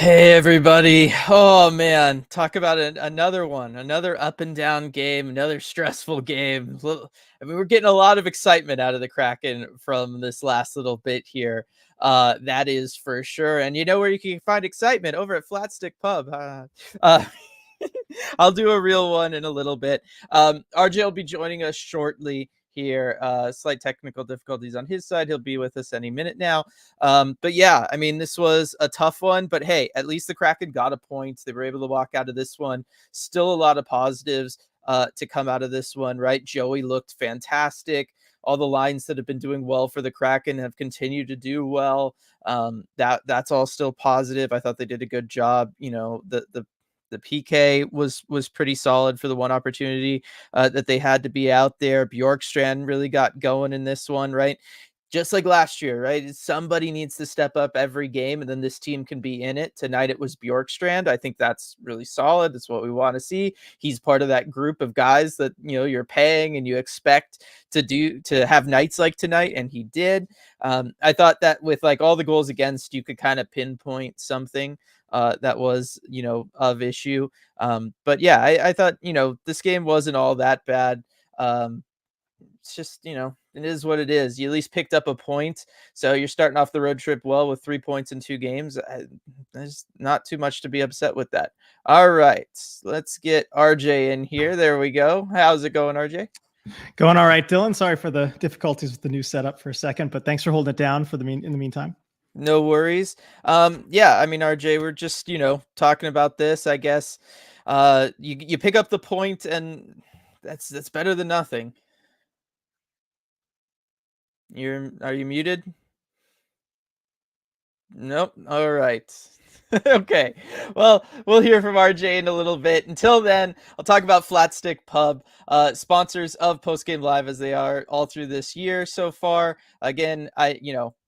Hey everybody. Oh man, talk about another up and down game, another stressful game. I mean, we're getting a lot of excitement out of the Kraken from this last little bit here. That is for sure. And you know where you can find excitement? Over at Flatstick Pub. Uh, I'll do a real one in a little bit. RJ will be joining us shortly here. Slight technical difficulties on his side. He'll be with us any minute now. But yeah, I mean, this was a tough one, but hey, at least the Kraken got a point. They were able to walk out of this one. Still a lot of positives to come out of this one, right? Joey looked fantastic. All the lines that have been doing well for the Kraken have continued to do well. That's all still positive. I thought they did a good job. You know, the PK was pretty solid for the one opportunity that they had to be out there. Bjorkstrand really got going in this one, right? Just like last year, right? Somebody needs to step up every game, and then this team can be in it. Tonight it was Bjorkstrand. I think that's really solid. That's what we want to see. He's part of that group of guys that you're paying and you expect to have nights like tonight, and he did. I thought that with like all the goals against, you could kind of pinpoint something that was of issue. But yeah, I thought this game wasn't all that bad. It's just it is what it is. You at least picked up a point, so you're starting off the road trip well with 3 points in 2 games. There's not too much to be upset with that. All right, let's get RJ in here. There we go. How's it going, RJ? Going all right, Dylan. Sorry for the difficulties with the new setup for a second, but thanks for holding it down in the meantime. No worries. Yeah, I mean, RJ, we're just talking about this. I guess you pick up the point, and that's better than nothing. Are you muted? Nope. All right. Okay. Well, we'll hear from RJ in a little bit. Until then, I'll talk about Flatstick Pub, sponsors of Postgame Live as they are all through this year so far. Again,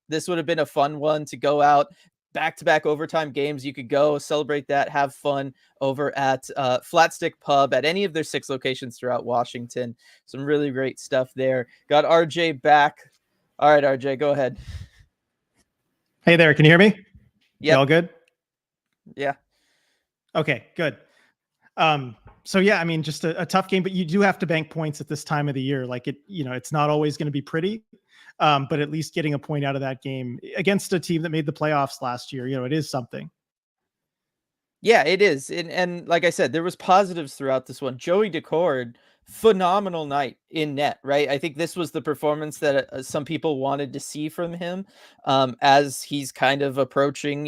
this would have been a fun one to go out back-to-back overtime games. You could go celebrate that, have fun over at Flatstick Pub at any of their 6 locations throughout Washington. Some really great stuff there. Got RJ back. All right, RJ, go ahead. Hey there, can you hear me? Yeah. All good? Yeah. Okay, good. So yeah, I mean, just a tough game, but you do have to bank points at this time of the year. Like it's not always going to be pretty, but at least getting a point out of that game against a team that made the playoffs last year, it is something. Yeah, it is. And like I said, there was positives throughout this one. Joey Daccord, phenomenal night in net, right? I think this was the performance that some people wanted to see from him as he's kind of approaching,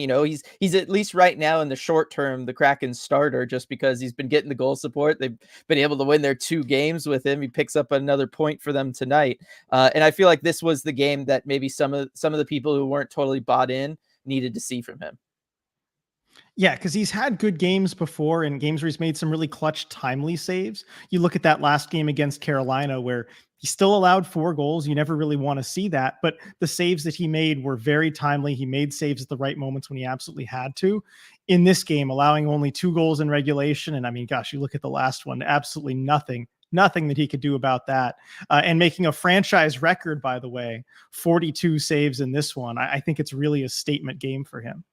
he's at least right now in the short term, the Kraken starter, just because he's been getting the goal support. They've been able to win their 2 games with him. He picks up another point for them tonight. And I feel like this was the game that maybe some of the people who weren't totally bought in needed to see from him. Yeah, because he's had good games before and games where he's made some really clutch, timely saves. You look at that last game against Carolina where he still allowed 4 goals. You never really want to see that, but the saves that he made were very timely. He made saves at the right moments when he absolutely had to. In this game, allowing only 2 goals in regulation, and I mean, gosh, you look at the last one, absolutely nothing that he could do about that. And making a franchise record, by the way, 42 saves in this one. I think it's really a statement game for him.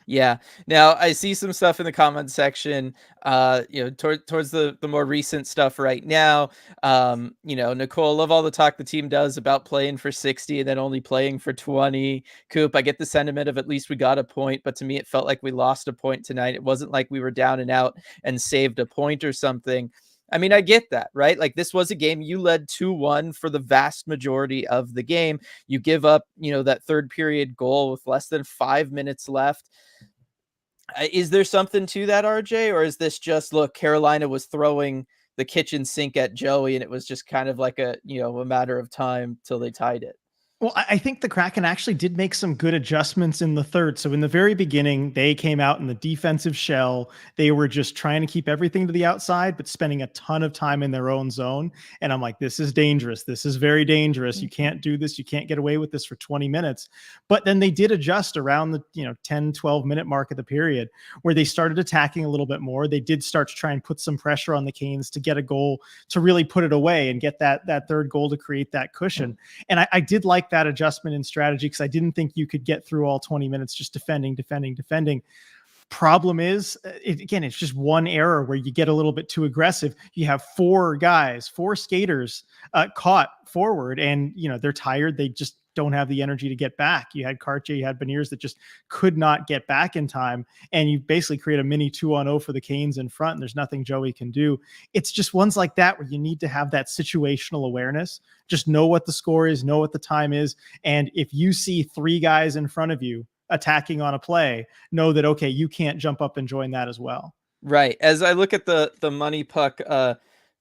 Yeah. Now I see some stuff in the comment section, towards the more recent stuff right now. Nicole, love all the talk the team does about playing for 60 and then only playing for 20. Coop, I get the sentiment of at least we got a point, but to me, it felt like we lost a point tonight. It wasn't like we were down and out and saved a point or something. I mean, I get that, right? Like this was a game you led 2-1 for the vast majority of the game. You give up, that third period goal with less than 5 minutes left. Is there something to that, RJ, or is this just, look, Carolina was throwing the kitchen sink at Joey and it was just kind of like a matter of time till they tied it? Well, I think the Kraken actually did make some good adjustments in the third. So in the very beginning, they came out in the defensive shell. They were just trying to keep everything to the outside, but spending a ton of time in their own zone. And I'm like, this is dangerous. This is very dangerous. You can't do this. You can't get away with this for 20 minutes. But then they did adjust around the 10, 12 minute mark of the period where they started attacking a little bit more. They did start to try and put some pressure on the Canes to get a goal, to really put it away and get that third goal to create that cushion. And I did like that adjustment in strategy because I didn't think you could get through all 20 minutes just defending. Problem is, again, it's just one error where you get a little bit too aggressive. You have four skaters caught forward, and they're tired. They just don't have the energy to get back. You had Cartier, you had Beniers that just could not get back in time, and you basically create a mini 2-on-0 for the Canes in front, and there's nothing Joey can do. It's just ones like that where you need to have that situational awareness. Just know what the score is, know what the time is, and if you see three guys in front of you attacking on a play, know that, okay, you can't jump up and join that as well. Right. As I look at the money puck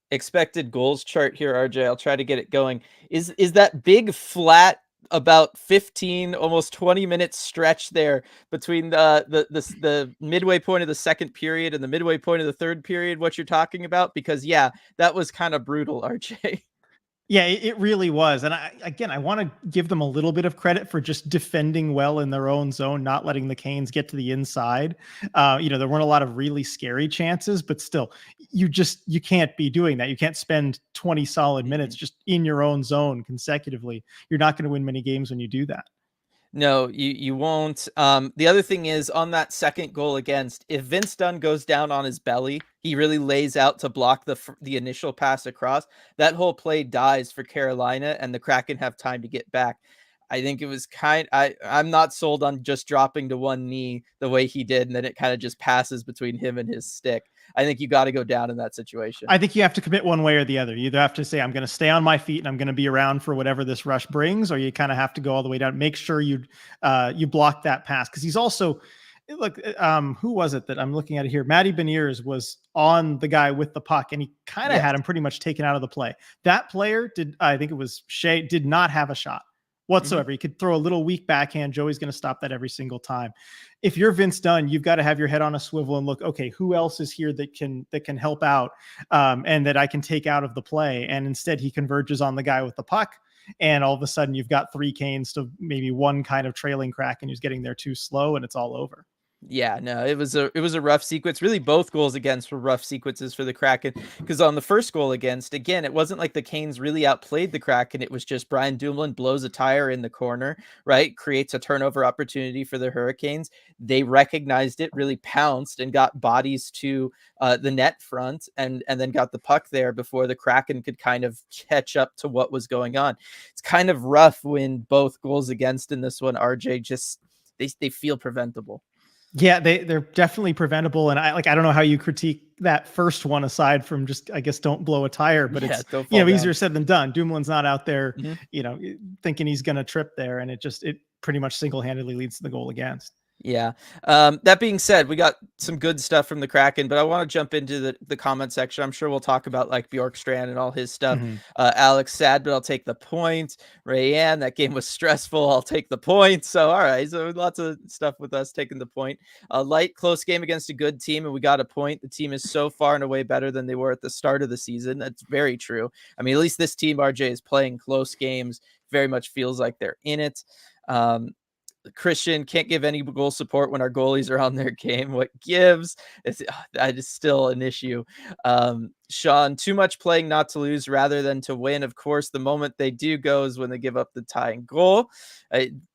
expected goals chart here, RJ, I'll try to get it going. Is that big flat about 15, almost 20-minute stretch there between the midway point of the second period and the midway point of the third period what you're talking about? Because yeah, that was kind of brutal, RJ. Yeah, it really was. And I want to give them a little bit of credit for just defending well in their own zone, not letting the Canes get to the inside. There weren't a lot of really scary chances, but still, you can't be doing that. You can't spend 20 solid minutes just in your own zone consecutively. You're not going to win many games when you do that. No, you won't. The other thing is on that second goal against, if Vince Dunn goes down on his belly, he really lays out to block the initial pass across. That whole play dies for Carolina, and the Kraken have time to get back. I think it was I'm not sold on just dropping to one knee the way he did, and then it kind of just passes between him and his stick. I think you got to go down in that situation. I think you have to commit one way or the other. You either have to say, I'm going to stay on my feet and I'm going to be around for whatever this rush brings, or you kind of have to go all the way down. Make sure you block that pass. Because he's also, look, who was it that I'm looking at it here? Matty Beniers was on the guy with the puck, and he kind of had him pretty much taken out of the play. That player I think it was Shea, did not have a shot whatsoever. He could throw a little weak backhand. Joey's going to stop that every single time. If you're Vince Dunn, you've got to have your head on a swivel and look, okay, who else is here that can help out and that I can take out of the play? And instead he converges on the guy with the puck. And all of a sudden you've got three Canes to maybe one kind of trailing Kraken who's getting there too slow, and it's all over. Yeah, no, it was a rough sequence. Really, both goals against were rough sequences for the Kraken, because on the first goal against, again, it wasn't like the Canes really outplayed the Kraken. It was just Brian Dumoulin blows a tire in the corner, right? Creates a turnover opportunity for the Hurricanes. They recognized it, really pounced, and got bodies to the net front, and then got the puck there before the Kraken could kind of catch up to what was going on. It's kind of rough when both goals against in this one, RJ, just they feel preventable. Yeah, they're definitely preventable. And I don't know how you critique that first one aside from just, I guess, don't blow a tire, but it's, easier said than done. Dumoulin's not out there, thinking he's going to trip there. And it pretty much single-handedly leads to the goal against. Yeah. That being said, we got some good stuff from the Kraken, but I want to jump into the comment section. I'm sure we'll talk about like Bjorkstrand and all his stuff. Alex, sad, but I'll take the point. Rayanne, that game was stressful. I'll take the point. So, all right. So lots of stuff with us taking the point. A light, close game against a good team, and we got a point. The team is so far and away better than they were at the start of the season. That's very true. I mean, at least this team, RJ, is playing close games. Very much feels like they're in it. Christian, can't give any goal support when our goalies are on their game. What gives? That is still an issue. Sean, too much playing not to lose rather than to win. Of course, the moment they do go is when they give up the tying goal.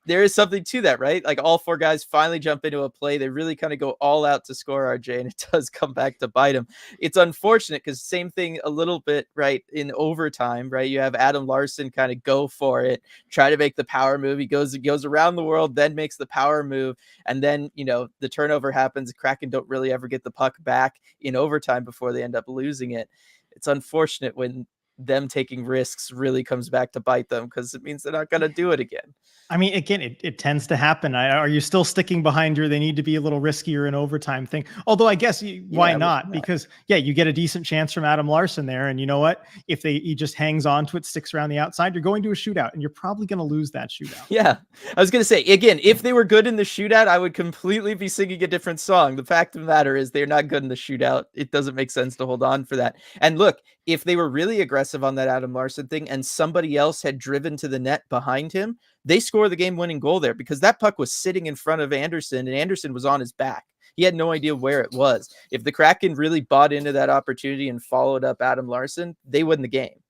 There is something to that, right? Like all four guys finally jump into a play. They really kind of go all out to score, RJ, and it does come back to bite them. It's unfortunate because same thing a little bit, right, in overtime, right? You have Adam Larson kind of go for it, try to make the power move. He goes around the world, then makes the power move, and then, the turnover happens. Kraken don't really ever get the puck back in overtime before they end up losing it. It's unfortunate when them taking risks really comes back to bite them, because it means they're not going to do it again. I mean, again, it tends to happen. Are you still sticking behind they need to be a little riskier in overtime thing? Although I guess why not? Because you get a decent chance from Adam Larson there. And you know what? If he just hangs on to it, sticks around the outside, you're going to a shootout, and you're probably going to lose that shootout. Yeah. I was going to say, again, if they were good in the shootout, I would completely be singing a different song. The fact of the matter is they're not good in the shootout. It doesn't make sense to hold on for that. And look, if they were really aggressive on that Adam Larson thing and somebody else had driven to the net behind him, they score the game-winning goal there, because that puck was sitting in front of Anderson, and Anderson was on his back. He had no idea where it was. If the Kraken really bought into that opportunity and followed up Adam Larson, they win the game.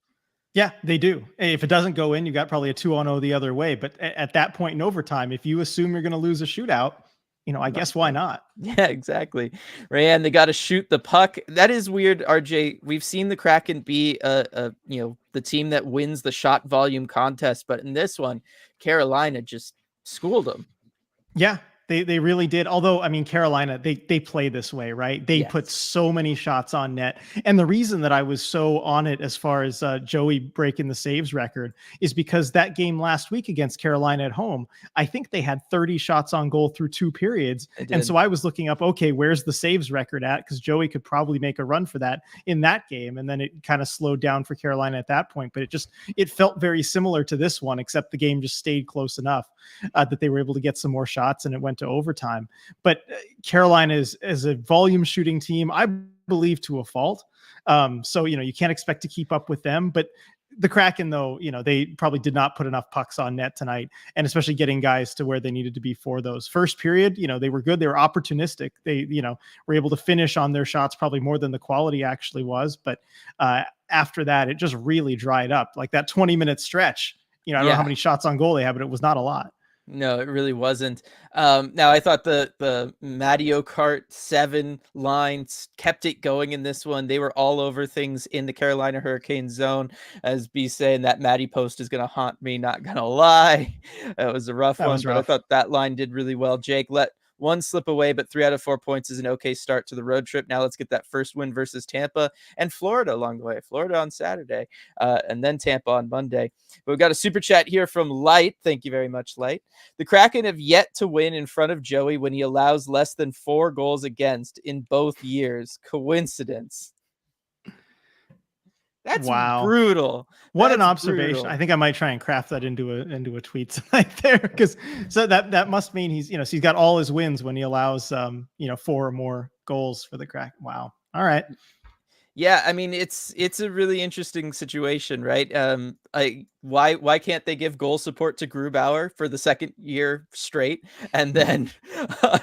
Yeah, they do. If it doesn't go in, you got probably a 2-on-0 the other way. But at that point in overtime, if you assume you're going to lose a shootout, I guess why not? Yeah, exactly. Rayan, they got to shoot the puck. That is weird, RJ. We've seen the Kraken be the team that wins the shot volume contest, but in this one, Carolina just schooled them. Yeah, they really did. Although, I mean, Carolina, they play this way, right? They put Yes. so many shots on net. And the reason that I was so on it as far as Joey breaking the saves record is because that game last week against Carolina at home, I think they had 30 shots on goal through 2 periods. And so I was looking up, okay, where's the saves record at? Because Joey could probably make a run for that in that game. And then it kind of slowed down for Carolina at that point. But it felt very similar to this one, except the game just stayed close enough that they were able to get some more shots and it went to overtime. But Carolina is a volume shooting team, I believe, to a fault. So, you can't expect to keep up with them. But the Kraken, though, they probably did not put enough pucks on net tonight, and especially getting guys to where they needed to be for those. First period, they were good. They were opportunistic. They, were able to finish on their shots probably more than the quality actually was. But after that, it just really dried up. Like that 20-minute stretch, I don't know how many shots on goal they had, but it was not a lot. No, it really wasn't. Now I thought the Mario Kart 7 lines kept it going in this one. They were all over things in the Carolina Hurricane zone. As B saying, that Matty post is going to haunt me, not going to lie. That was a rough one, but I thought that line did really well. Jake, let one slip away, but 3 out of 4 points is an okay start to the road trip. Now let's get that first win versus Tampa and Florida along the way. Florida on Saturday, and then Tampa on Monday. But we've got a super chat here from Light. Thank you very much, Light. The Kraken have yet to win in front of Joey when he allows less than 4 goals against in both years. Coincidence? That's brutal. What an observation. Brutal. I think I might try and craft that into a tweet tonight there, because so that must mean he's so he's got all his wins when he allows 4 or more goals for the Kraken. Wow. All right. Yeah, I mean it's a really interesting situation, right? Why can't they give goal support to Grubauer for the second year straight, and then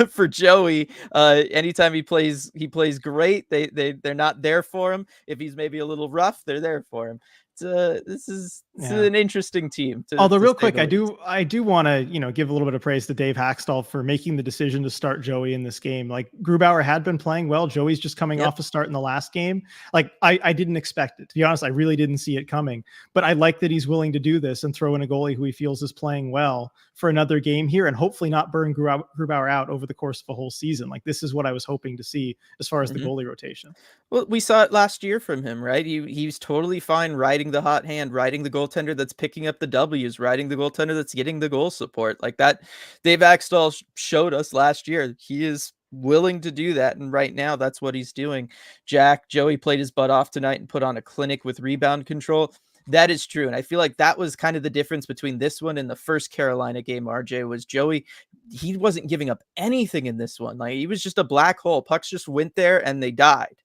for Joey, anytime he plays great. They're not there for him. If he's maybe a little rough, they're there for him. This is an interesting team. Although real quick, I do want to give a little bit of praise to Dave Haxtell for making the decision to start Joey in this game. Like Grubauer had been playing well. Joey's just coming off a start in the last game. Like I didn't expect it, to be honest. I really didn't see it coming, but I like that he's willing to do this and throw in a goalie who he feels is playing well for another game here, and hopefully not burn Grubauer out over the course of a whole season. Like this is what I was hoping to see as far as the goalie rotation. Well, we saw it last year from him, right? He's totally fine riding the hot hand, riding the goaltender that's picking up the W's, riding the goaltender that's getting the goal support. Like that, Dave Axtell showed us last year. He is willing to do that, and right now that's what he's doing. Joey played his butt off tonight and put on a clinic with rebound control. That is true, and I feel like that was kind of the difference between this one and the first Carolina game, RJ, was Joey, he wasn't giving up anything in this one. Like he was just a black hole. Pucks just went there and they died.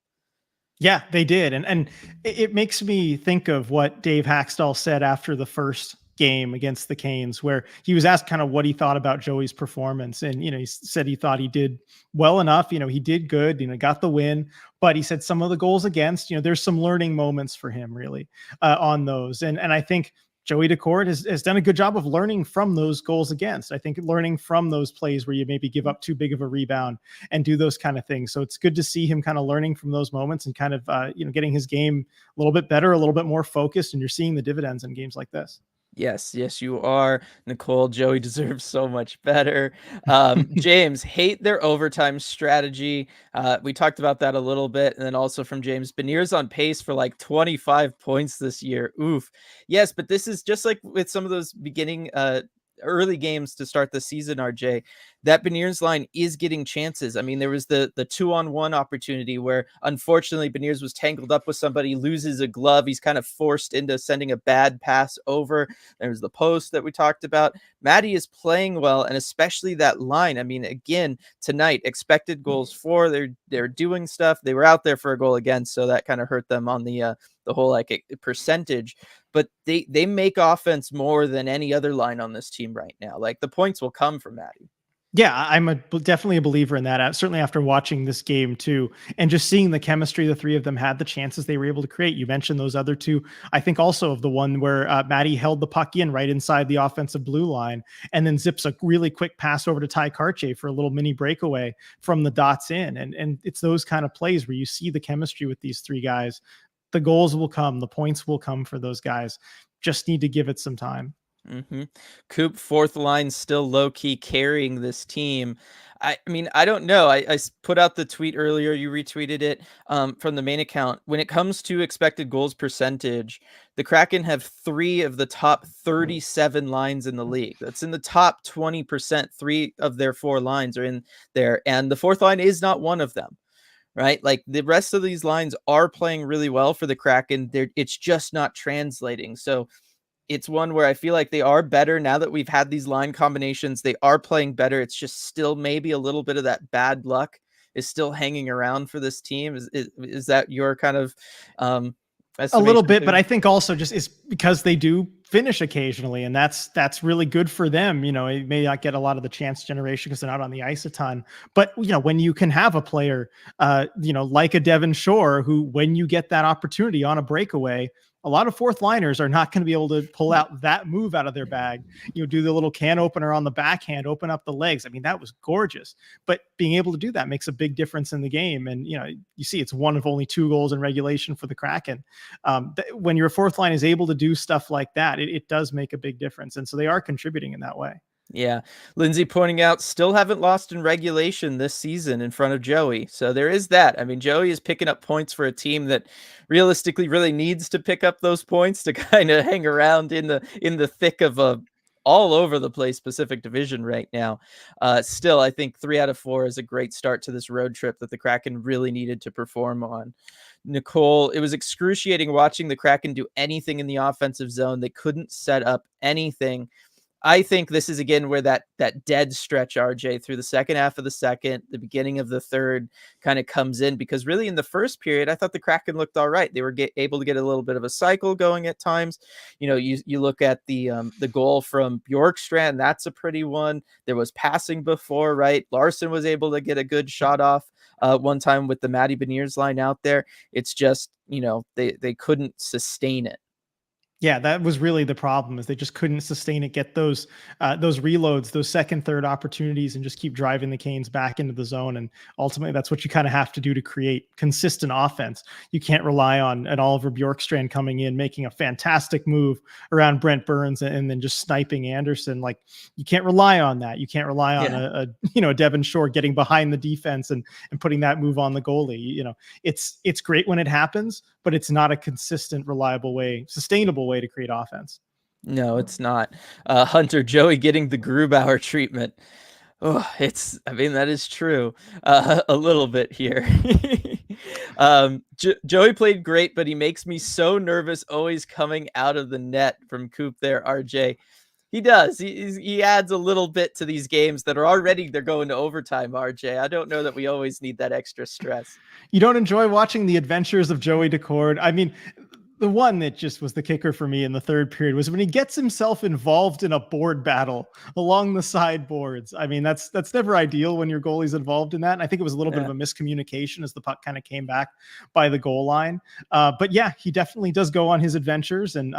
Yeah, they did. And it makes me think of what Dave Haxtell said after the first game against the Canes, where he was asked kind of what he thought about Joey's performance. And, he said he thought he did well enough. He did good, got the win. But he said some of the goals against, there's some learning moments for him really on those. And I think Joey Daccord has done a good job of learning from those goals against. I think learning from those plays where you maybe give up too big of a rebound and do those kind of things. So it's good to see him kind of learning from those moments and kind of, getting his game a little bit better, a little bit more focused. And you're seeing the dividends in games like this. Yes, you are. Nicole, Joey deserves so much better. James, hate their overtime strategy. We talked about that a little bit. And then also from James, Beniers on pace for like 25 points this year. Oof. Yes, but this is just like with some of those beginning early games to start the season, RJ, that Beniers line is getting chances. I mean, there was the 2-on-1 opportunity where unfortunately Beniers was tangled up with somebody, loses a glove. He's kind of forced into sending a bad pass over. There's the post that we talked about. Matty is playing well, and especially that line. I mean, again, tonight, expected goals for, they're doing stuff. They were out there for a goal against, so that kind of hurt them on the whole like percentage. But they make offense more than any other line on this team right now. Like the points will come from Matty. Yeah, definitely a believer in that. Certainly after watching this game too, and just seeing the chemistry the three of them had, the chances they were able to create. You mentioned those other two. I think also of the one where Maddie held the puck in right inside the offensive blue line, and then zips a really quick pass over to Ty Karche for a little mini breakaway from the dots in. And it's those kind of plays where you see the chemistry with these three guys. The goals will come, the points will come for those guys. Just need to give it some time. Mm-hmm. Coop, fourth line, still low key carrying this team. I mean, I don't know. Put out the tweet earlier. You retweeted it from the main account. When it comes to expected goals percentage, the Kraken have 3 of the top 37 lines in the league. That's in the top 20%. 3 of their 4 lines are in there, and the fourth line is not one of them. Right? Like the rest of these lines are playing really well for the Kraken. It's just not translating. So it's one where I feel like they are better now that we've had these line combinations. They are playing better. It's just still maybe a little bit of that bad luck is still hanging around for this team. Is that your kind of A little estimation bit, too? but I think also just is because they do finish occasionally, and that's really good for them. You know, it may not get a lot of the chance generation because they're not on the ice a ton, but you know, when you can have a player, like a Devon Shore, who when you get that opportunity on a breakaway, a lot of fourth liners are not going to be able to pull out that move out of their bag. You know, do the little can opener on the backhand, open up the legs. I mean, that was gorgeous. But being able to do that makes a big difference in the game. And you know, you see, it's one of only 2 goals in regulation for the Kraken. When your fourth line is able to do stuff like that, it does make a big difference. And so they are contributing in that way. Yeah. Lindsay pointing out, still haven't lost in regulation this season in front of Joey. So there is that. I mean, Joey is picking up points for a team that realistically really needs to pick up those points to kind of hang around in the thick of a all over the place Pacific Division right now. Still, I think 3 out of 4 is a great start to this road trip that the Kraken really needed to perform on. Nicole, it was excruciating watching the Kraken do anything in the offensive zone. They couldn't set up anything. I think this is again where that dead stretch, RJ, through the second half of the second, the beginning of the third kind of comes in, because really in the first period, I thought the Kraken looked all right. They were able to get a little bit of a cycle going at times. You know, you look at the goal from Bjorkstrand, that's a pretty one. There was passing before, right? Larson was able to get a good shot off one time with the Matty Beniers line out there. It's just, you know, they couldn't sustain it. Yeah, that was really the problem, is they just couldn't sustain it, get those reloads, those second, third opportunities, and just keep driving the Canes back into the zone. And ultimately, that's what you kind of have to do to create consistent offense. You can't rely on an Oliver Bjorkstrand coming in, making a fantastic move around Brent Burns, and then just sniping Anderson. Like, you can't rely on that. You can't rely on a Devon Shore getting behind the defense and putting that move on the goalie. You know, it's great when it happens, but it's not a consistent, reliable way, sustainable way to create offense. No, it's not. Hunter, Joey getting the Grubauer treatment. Oh, I mean, that is true. A little bit here. Joey played great, but he makes me so nervous always coming out of the net from Coop there, RJ. He does. He adds a little bit to these games that are already, they're going to overtime, RJ. I don't know that we always need that extra stress. You don't enjoy watching the adventures of Joey Daccord? I mean, the one that just was the kicker for me in the third period was when he gets himself involved in a board battle along the sideboards. I mean, that's never ideal when your goalie's involved in that. And I think it was a little bit of a miscommunication as the puck kind of came back by the goal line. But yeah, he definitely does go on his adventures. And,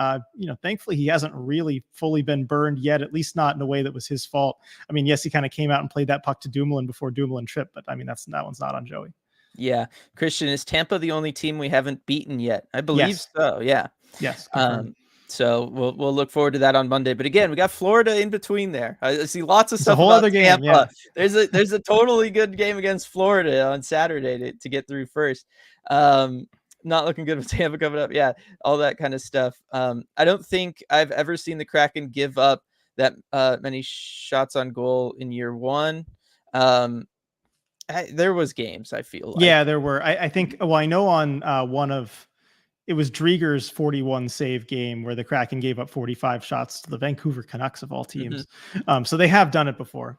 thankfully he hasn't really fully been burned yet, at least not in a way that was his fault. I mean, yes, he kind of came out and played that puck to Dumoulin before Dumoulin tripped, but I mean, that one's not on Joey. Yeah. Christian, is Tampa the only team we haven't beaten yet? I believe Yes. so. Yeah. Yes. So we'll look forward to that on Monday. But again, we got Florida in between there. I see lots of It's stuff a whole about other game. Tampa. Yeah. There's a totally good game against Florida on Saturday to get through first. Not looking good with Tampa coming up. Yeah, all that kind of stuff. I don't think I've ever seen the Kraken give up that many shots on goal in year one. There was games, I feel like. Yeah, there were. I think, well, I know on it was Drieger's 41 save game where the Kraken gave up 45 shots to the Vancouver Canucks of all teams. So they have done it before.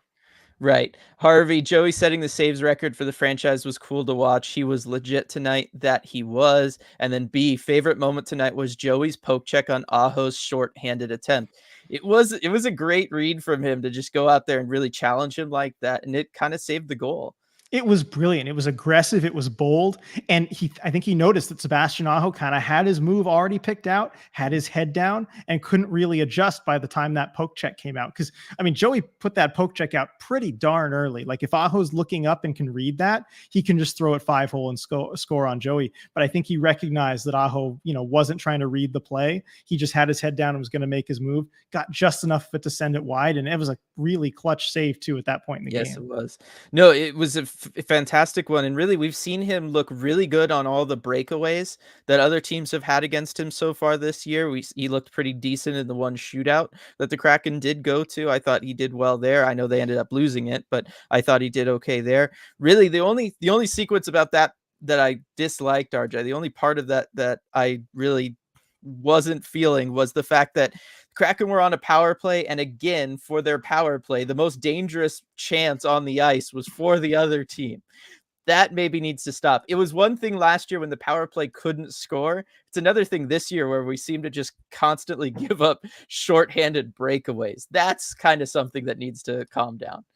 Right. Harvey, Joey setting the saves record for the franchise was cool to watch. He was legit tonight, that he was. And then B, favorite moment tonight was Joey's poke check on Aho's short-handed attempt. It was a great read from him to just go out there and really challenge him like that, and it kind of saved the goal. It was brilliant. It was aggressive. It was bold. And I think he noticed that Sebastian Aho kind of had his move already picked out, had his head down, and couldn't really adjust by the time that poke check came out. Because, I mean, Joey put that poke check out pretty darn early. Like, if Aho's looking up and can read that, he can just throw it 5-hole and score on Joey. But I think he recognized that Aho, wasn't trying to read the play. He just had his head down and was going to make his move, got just enough of it to send it wide. And it was a really clutch save, too, at that point in the game. Yes, it was. No, it was a fantastic one. And really, we've seen him look really good on all the breakaways that other teams have had against him so far this year. He looked pretty decent in the one shootout that the Kraken did go to. I thought he did well there. I know they ended up losing it, but I thought he did okay there. Really, the only sequence about that I disliked, RJ, the only part of that I really wasn't feeling was the fact that Kraken were on a power play, and again, for their power play, the most dangerous chance on the ice was for the other team. That maybe needs to stop. It was one thing last year when the power play couldn't score. It's another thing this year where we seem to just constantly give up shorthanded breakaways. That's kind of something that needs to calm down.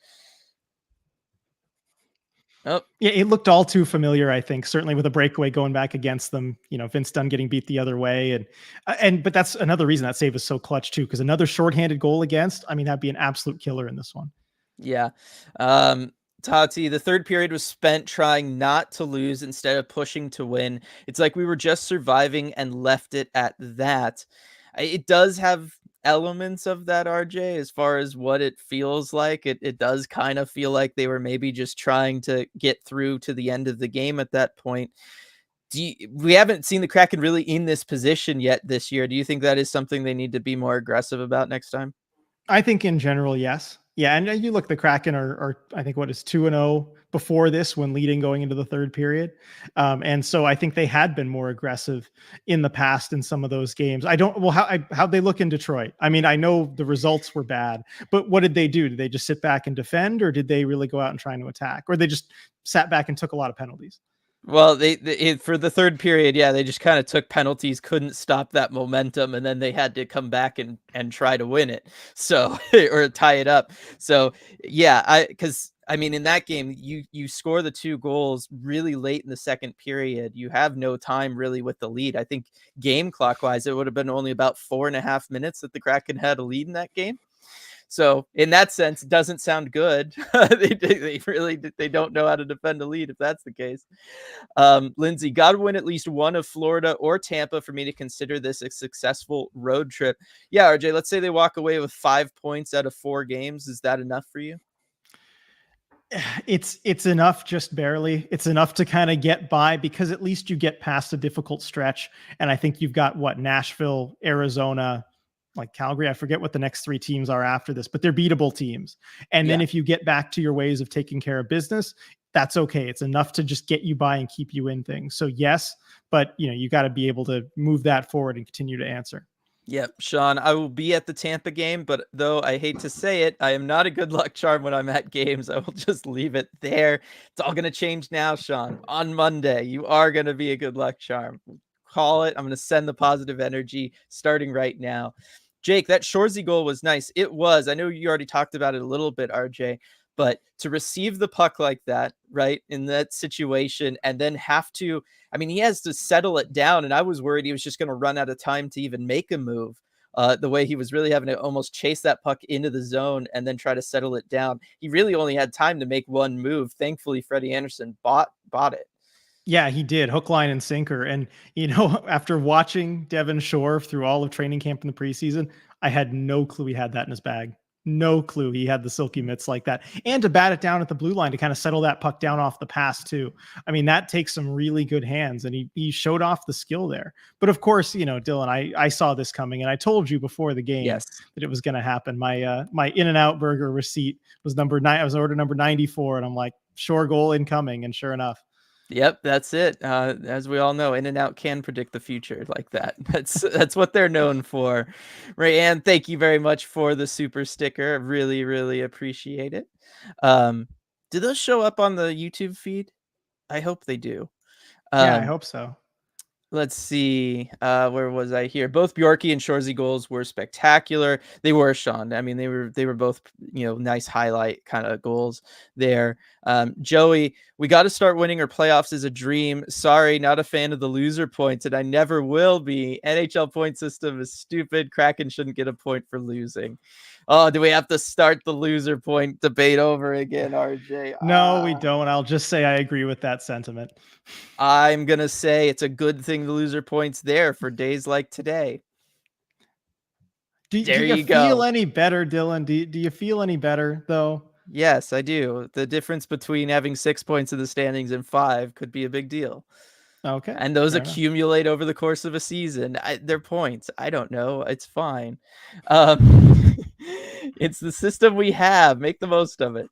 Oh, yeah, it looked all too familiar, I think, certainly with a breakaway going back against them, Vince Dunn getting beat the other way. But that's another reason that save is so clutch too, because another shorthanded goal against, I mean, that'd be an absolute killer in this one. yeah. Tati, the third period was spent trying not to lose instead of pushing to win. It's like we were just surviving and left it at that. It does have elements of that, RJ, as far as what it feels like. It does kind of feel like they were maybe just trying to get through to the end of the game at that point. We haven't seen the Kraken really in this position yet this year. Do you think that is something they need to be more aggressive about next time? I think in general, yes. Yeah, and you look, the Kraken are I think what is 2-0 before this when leading going into the third period. And so I think they had been more aggressive in the past in some of those games. How'd they look in Detroit? I mean, I know the results were bad, but what did they do? Did they just sit back and defend, or did they really go out and try to attack, or they just sat back and took a lot of penalties? Well, for the third period, yeah, they just kind of took penalties, couldn't stop that momentum, and then they had to come back and try to win it, so or tie it up. So yeah, because I mean, in that game, you score the 2 goals really late in the second period. You have no time really with the lead. I think game clock wise, it would have been only about 4.5 minutes that the Kraken had a lead in that game. So in that sense, it doesn't sound good. They don't know how to defend a lead if that's the case. Lindsay, got to win at least one of Florida or Tampa for me to consider this a successful road trip. Yeah, RJ, let's say they walk away with 5 points out of 4 games. Is that enough for you? It's enough, just barely. It's enough to kind of get by, because at least you get past a difficult stretch. And I think you've got Nashville, Arizona, like Calgary. I forget what the next 3 teams are after this, but they're beatable teams. And then if you get back to your ways of taking care of business, that's okay. It's enough to just get you by and keep you in things. So yes, but you got to be able to move that forward and continue to answer. Yep, Sean, I will be at the Tampa game, but though I hate to say it, I am not a good luck charm when I'm at games. I will just leave it there. It's all going to change now, Sean. On Monday, you are going to be a good luck charm. Call it. I'm going to send the positive energy starting right now. Jake, that Shoresy goal was nice. It was. I know you already talked about it a little bit, RJ, but to receive the puck like that, right, in that situation, and then have to, I mean, he has to settle it down, and I was worried he was just going to run out of time to even make a move. The way he was really having to almost chase that puck into the zone and then try to settle it down. He really only had time to make one move. Thankfully, Freddie Anderson bought it. Yeah, he did. Hook, line, and sinker. And, after watching Devin Shore through all of training camp in the preseason, I had no clue he had that in his bag. No clue he had the silky mitts like that. And to bat it down at the blue line to kind of settle that puck down off the pass too. I mean, that takes some really good hands, and he showed off the skill there. But of course, Dylan, I saw this coming, and I told you before the game that it was going to happen. My In-N-Out burger receipt was number 9. I was order number 94, and I'm like, Shore goal incoming. And sure enough. Yep, that's it. As we all know, In and Out can predict the future like that. That's what they're known for. Rayanne, thank you very much for the super sticker. Really, really appreciate it. Um, do those show up on the YouTube feed? I hope they do. Yeah, I Um, hope so. Let's see. Where was I here? Both Bjorky and Shorzy goals were spectacular. They were, Sean. I mean, they were both, nice highlight kind of goals there. Joey, we got to start winning, or playoffs is a dream. Sorry, not a fan of the loser points, and I never will be. NHL point system is stupid. Kraken shouldn't get a point for losing. Oh, do we have to start the loser point debate over again, RJ? No, we don't. I'll just say I agree with that sentiment. I'm gonna say it's a good thing the loser points there for days like today. Do There you you feel go. any better, Dylan? Do you feel any better though? Yes, I do. The difference between having 6 points in the standings and 5 could be a big deal. Okay, And those fair enough. accumulate over the course of a season. They're points. I don't know. It's fine. Um, it's the system we have. Make the most of it.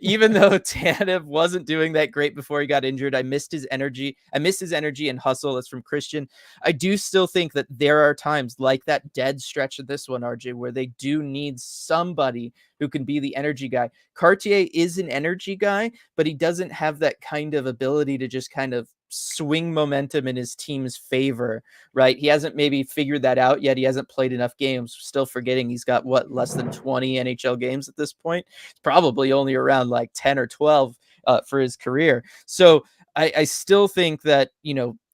Even though Tanev wasn't doing that great before he got injured, I missed his energy. I missed his energy and hustle. That's from Christian. I do still think that there are times like that dead stretch of this one, RJ, where they do need somebody who can be the energy guy. Cartier is an energy guy, but he doesn't have that kind of ability to just kind of swing momentum in his team's favor, right? He hasn't maybe figured that out yet. He hasn't played enough games. Still forgetting he's got less than 20 NHL games at this point. It's probably only around like 10 or 12 for his career. So I still think that,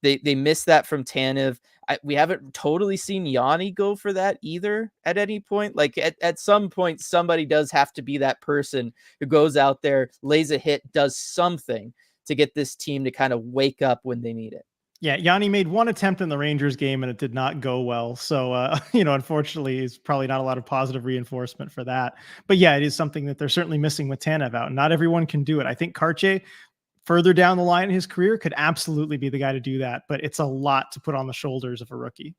they missed that from Tanev. We haven't totally seen Yanni go for that either at any point. Like at some point, somebody does have to be that person who goes out there, lays a hit, does something to get this team to kind of wake up when they need it. Yeah, Yanni made one attempt in the Rangers game and it did not go well. So, unfortunately, it's probably not a lot of positive reinforcement for that. But yeah, it is something that they're certainly missing with Tanev out. Not everyone can do it. I think Cartier, further down the line in his career, could absolutely be the guy to do that. But it's a lot to put on the shoulders of a rookie.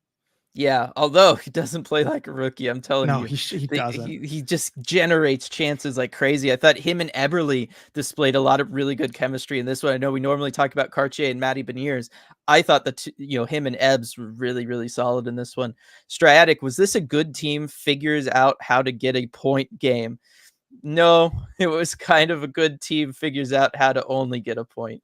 Yeah, although he doesn't play like a rookie, I'm telling No, you, he doesn't. he just generates chances like crazy. I thought him and Eberle displayed a lot of really good chemistry in this one. I know we normally talk about Cartier and Matty Beniers. I thought that him and Ebbs were really, really solid in this one. Stratic, was this a good team figures out how to get a point game? No, it was kind of a good team figures out how to only get a point.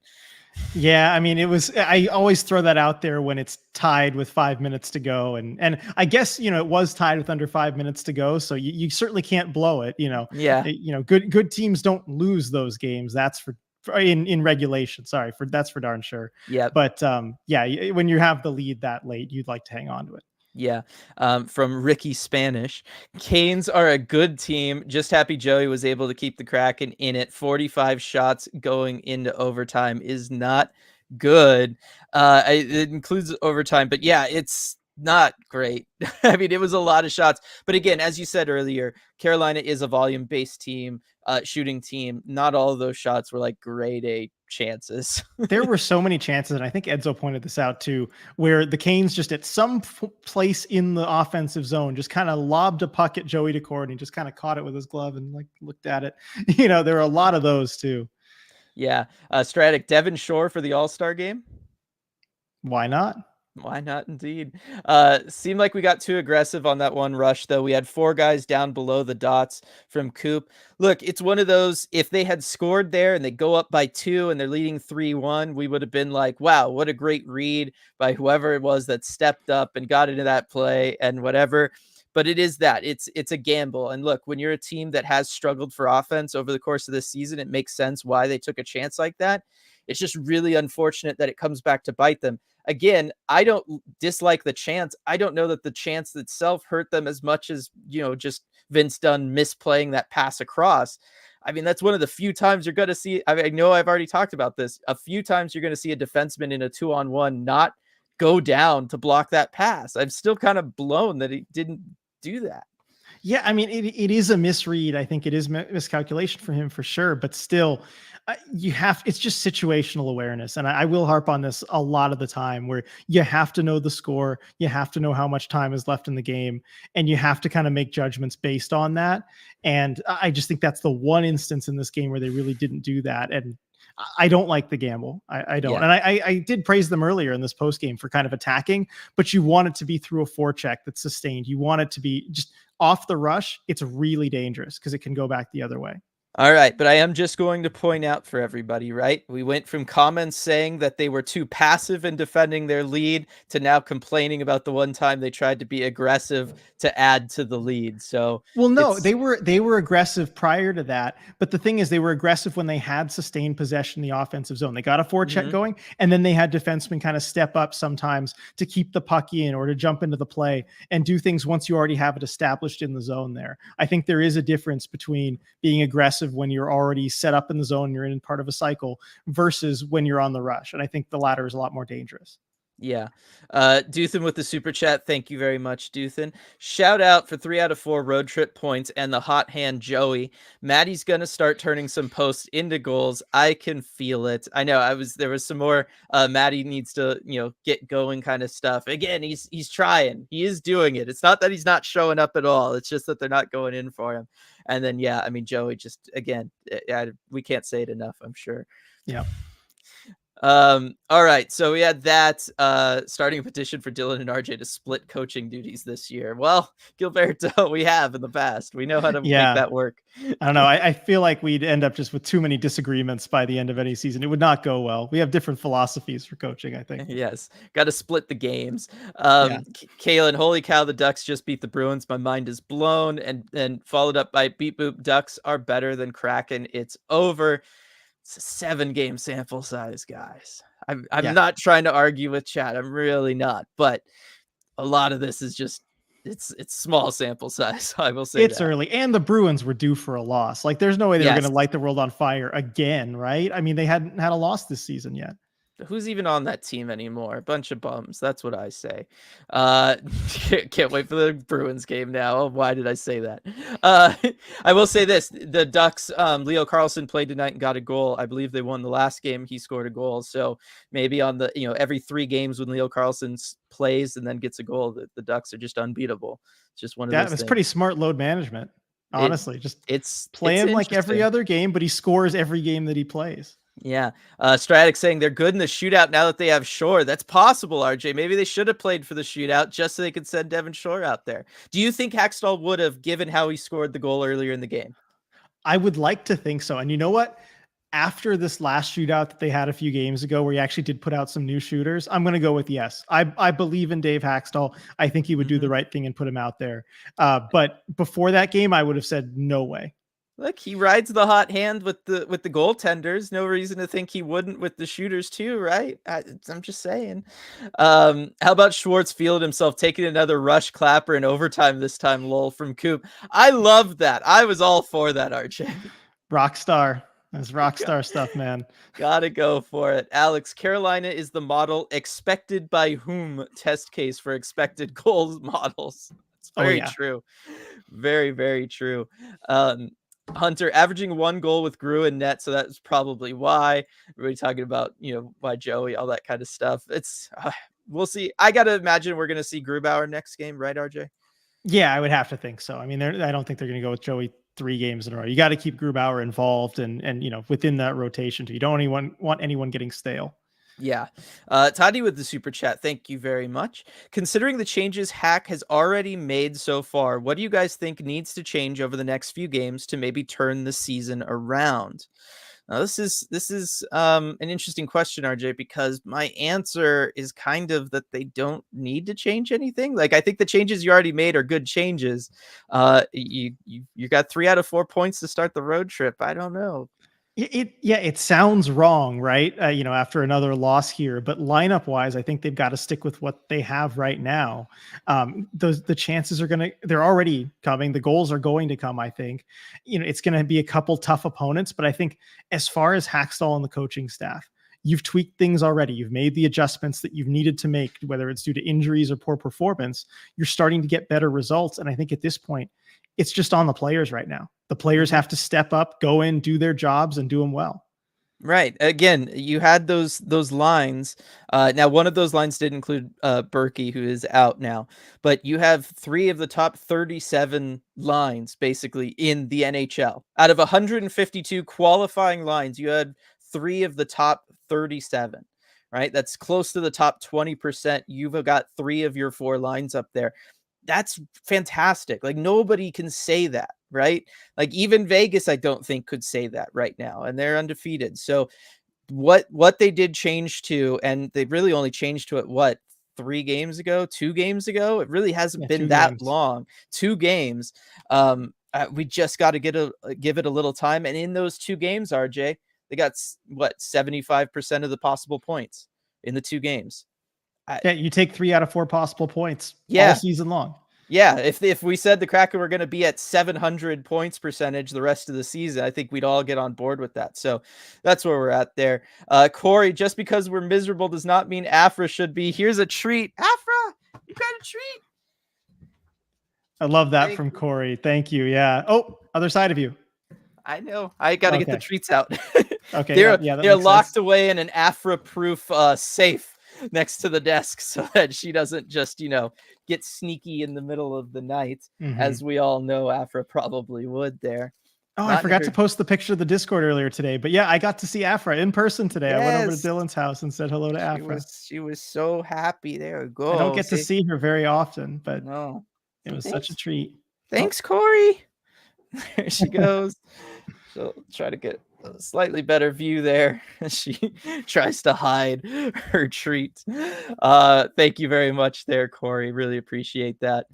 Yeah, I mean, I always throw that out there when it's tied with 5 minutes to go. And I guess, it was tied with under 5 minutes to go. So you certainly can't blow it. Yeah. Good teams don't lose those games. That's for in regulation. Sorry, that's for darn sure. Yep. But yeah, when you have the lead that late, you'd like to hang on to it. Yeah. From Ricky Spanish, Canes are a good team. Just happy Joey was able to keep the Kraken in it. 45 shots going into overtime is not good. It includes overtime, but yeah, it's not great. I mean, it was a lot of shots. But again, as you said earlier, Carolina is a volume-based team, shooting team. Not all of those shots were like grade A chances. There were so many chances, and I think Edzo pointed this out too, where the Canes just at some place in the offensive zone just kind of lobbed a puck at Joey Daccord and he just kind of caught it with his glove and like looked at it. There were a lot of those too. Yeah. Stratic, Devon Shore for the All-Star game. Why not? Why not indeed? Seemed like we got too aggressive on that one rush, though. We had 4 guys down below the dots from Coop. Look, it's one of those, if they had scored there and they go up by 2 and they're leading 3-1, we would have been like, wow, what a great read by whoever it was that stepped up and got into that play and whatever. But it is that. It's a gamble. And look, when you're a team that has struggled for offense over the course of this season, it makes sense why they took a chance like that. It's just really unfortunate that it comes back to bite them. Again, I don't dislike the chance. I don't know that the chance itself hurt them as much as, just Vince Dunn misplaying that pass across. I mean, that's one of the few times you're going to see. I know I've already talked about this. A few times you're going to see a defenseman in a 2-on-1 not go down to block that pass. I'm still kind of blown that he didn't do that. Yeah, I mean, it is a misread. I think it is miscalculation for him for sure, but still, it's just situational awareness. And I will harp on this a lot of the time where you have to know the score, you have to know how much time is left in the game, and you have to kind of make judgments based on that. And I just think that's the one instance in this game where they really didn't do that. And I don't like the gamble. I don't. Yeah. And I did praise them earlier in this post game for kind of attacking, but you want it to be through a forecheck that's sustained. You want it to be just off the rush. It's really dangerous because it can go back the other way. All right, but I am just going to point out for everybody, right? We went from comments saying that they were too passive in defending their lead to now complaining about the one time they tried to be aggressive to add to the lead. So, well, no, it's they were aggressive prior to that, but the thing is, they were aggressive when they had sustained possession in the offensive zone. They got a forecheck Mhm. going, and then they had defensemen kind of step up sometimes to keep the puck in or to jump into the play and do things once you already have it established in the zone. There, I think there is a difference between being aggressive when you're already set up in the zone, you're in part of a cycle, versus when you're on the rush. And I think the latter is a lot more dangerous. Yeah. Duthin with the super chat. Thank you very much, Duthin. Shout out for 3 out of 4 road trip points and the hot hand Joey. Maddie's gonna start turning some posts into goals. I can feel it. I know there was some more Maddie needs to, get going kind of stuff. Again, he's trying. He is doing it. It's not that he's not showing up at all. It's just that they're not going in for him. And then yeah, I mean Joey just again, we can't say it enough, I'm sure. Yeah. All right, so we had that starting a petition for Dylan and RJ to split coaching duties this year. Well, Gilberto, we have in the past. We know how to make that work. I don't know. I feel like we'd end up just with too many disagreements by the end of any season. It would not go well. We have different philosophies for coaching, I think. Yes, got to split the games. Yeah. Kalen, holy cow, the Ducks just beat the Bruins. My mind is blown. And then followed up by beep boop, Ducks are better than Kraken. It's over. It's a 7-game sample size, guys. I'm not trying to argue with chat. I'm really not. But a lot of this is just it's small sample size. I will say It's that. early, and the Bruins were due for a loss. Like, there's no way they were going to light the world on fire again, right? I mean, they hadn't had a loss this season yet. Who's even on that team anymore? A bunch of bums. That's what I say. Can't wait for the Bruins game now. Oh, why did I say that? I will say this. The Ducks, Leo Carlson played tonight and got a goal. I believe they won the last game. He scored a goal. So maybe on the, every 3 games when Leo Carlson plays and then gets a goal, the Ducks are just unbeatable. It's just one of those That's things. pretty smart load management. Honestly, it's play him like every other game, but he scores every game that he plays. Yeah. Stratic saying they're good in the shootout now that they have Shore. That's possible, RJ. Maybe they should have played for the shootout just so they could send Devin Shore out there. Do you think Hackstall would have, given how he scored the goal earlier in the game? I would like to think so. And you know what? After this last shootout that they had a few games ago, where he actually did put out some new shooters, I'm going to go with yes. I believe in Dave Hackstall. I think he would do the right thing and put him out there. But before that game, I would have said no way. Look, he rides the hot hand with the goaltenders. No reason to think he wouldn't with the shooters too, right? I'm just saying. How about Schwartz fielded himself taking another rush clapper in overtime this time, lol, from Coop. I love that. I was all for that, RJ. Rockstar. That's rockstar stuff, man. Gotta go for it. Alex, Carolina is the model expected by whom test case for expected goals models. It's very true. Very, very true. Hunter averaging 1 goal with Grew and net, so that's probably why. Everybody talking about, why Joey, all that kind of stuff. It's we'll see. I gotta imagine we're gonna see Grubauer next game, right, RJ? Yeah, I would have to think so. I mean, I don't think they're gonna go with Joey 3 games in a row. You got to keep Grubauer involved and within that rotation too. You don't want anyone getting stale. Yeah. Toddy with the super chat. Thank you very much. Considering the changes Hack has already made so far, what do you guys think needs to change over the next few games to maybe turn the season around? Now, this is an interesting question, RJ, because my answer is kind of that they don't need to change anything. Like, I think the changes you already made are good changes. You got 3 out of 4 points to start the road trip. I don't know. It sounds wrong, right? After another loss here, but lineup wise, I think they've got to stick with what they have right now. The chances they're already coming. The goals are going to come. I think, it's going to be a couple tough opponents, but I think as far as Hackstall and the coaching staff, you've tweaked things already. You've made the adjustments that you've needed to make, whether it's due to injuries or poor performance. You're starting to get better results. And I think at this point, it's just on the players right now. The players have to step up, go in, do their jobs, and do them well. Right. Again, you had those lines. Now, one of those lines did include Berkey, who is out now. But you have 3 of the top 37 lines, basically, in the NHL. Out of 152 qualifying lines, you had 3 of the top 37, right? That's close to the top 20%. You've got 3 of your 4 lines up there. That's fantastic. Like, nobody can say that, right? Like, even Vegas, I don't think could say that right now, and they're undefeated. So what they did change to, and they really only changed to it, what, 3 games ago, 2 games ago? It really hasn't been 2 that games. long. 2 games. We just got to give it a little time. And in those 2 games, RJ, they got what, 75% of the possible points in the 2 games. Yeah, you take 3 out of 4 possible points all Yeah. season long. Yeah, if we said the Kraken were going to be at 700 points percentage the rest of the season, I think we'd all get on board with that. So that's where we're at there. Corey, just because we're miserable does not mean Afra should be. Here's a treat. Afra, you got a treat. I love that from Corey. Thank you. Yeah. Oh, other side of you. I know. I got to get the treats out. Okay. They're locked away in an Afra-proof safe next to the desk so that she doesn't just, get sneaky in the middle of the night, as we all know Afra probably would there. Oh, I forgot to post the picture of the Discord earlier today, but yeah, I got to see Afra in person today. Yes. I went over to Dylan's house and said hello to Afra. She was so happy. There we go. I don't get to see her very often, but no, it was such a treat. Thanks, Corey. There she goes. She'll try to get a slightly better view there as she tries to hide her treat. Thank you very much there, Corey. Really appreciate that.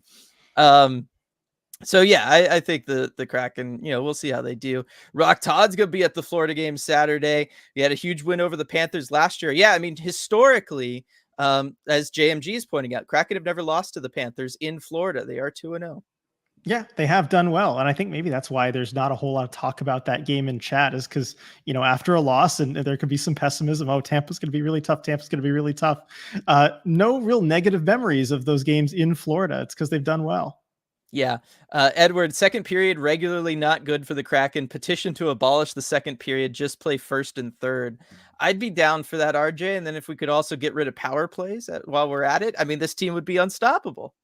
So yeah, I think the Kraken, we'll see how they do. Rock Todd's gonna be at the Florida game Saturday. We had a huge win over the Panthers last year. Yeah, I mean, historically, as JMG is pointing out, Kraken have never lost to the Panthers in Florida. They are 2-0. Yeah, they have done well. And I think maybe that's why there's not a whole lot of talk about that game in chat, is because, after a loss, and there could be some pessimism. Oh, Tampa's going to be really tough. Tampa's going to be really tough. No real negative memories of those games in Florida. It's because they've done well. Yeah. Edward, second period regularly not good for the Kraken. Petition to abolish the second period. Just play first and third. I'd be down for that, RJ. And then if we could also get rid of power plays while we're at it, I mean, this team would be unstoppable.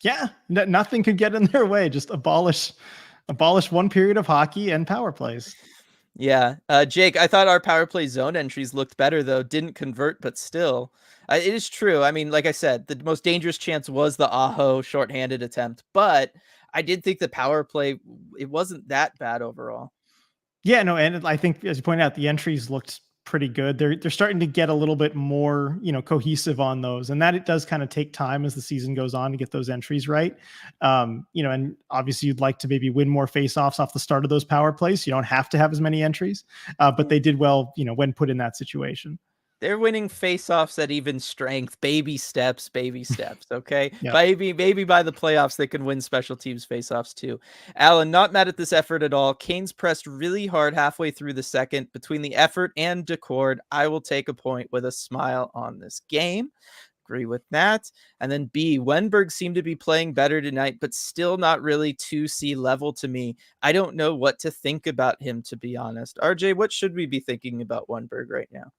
Yeah, nothing could get in their way. Just abolish one period of hockey and power plays. Yeah. Jake, I thought our power play zone entries looked better, though. Didn't convert, but still. It is true. I mean, like I said, the most dangerous chance was the Aho shorthanded attempt, but I did think the power play, it wasn't that bad overall. Yeah, no, and I think, as you pointed out, the entries looked pretty good. They're starting to get a little bit more, cohesive on those, and that it does kind of take time as the season goes on to get those entries right. And obviously you'd like to maybe win more faceoffs off the start of those power plays. You don't have to have as many entries, but they did well, when put in that situation. They're winning faceoffs at even strength, baby steps. Okay. Yep. Maybe by the playoffs, they can win special teams faceoffs too. Alan, not mad at this effort at all. Canes pressed really hard halfway through the second. Between the effort and Daccord, I will take a point with a smile on this game. Agree with that. And then B, Wenberg seemed to be playing better tonight, but still not really 2C level to me. I don't know what to think about him, to be honest. RJ, what should we be thinking about Wenberg right now?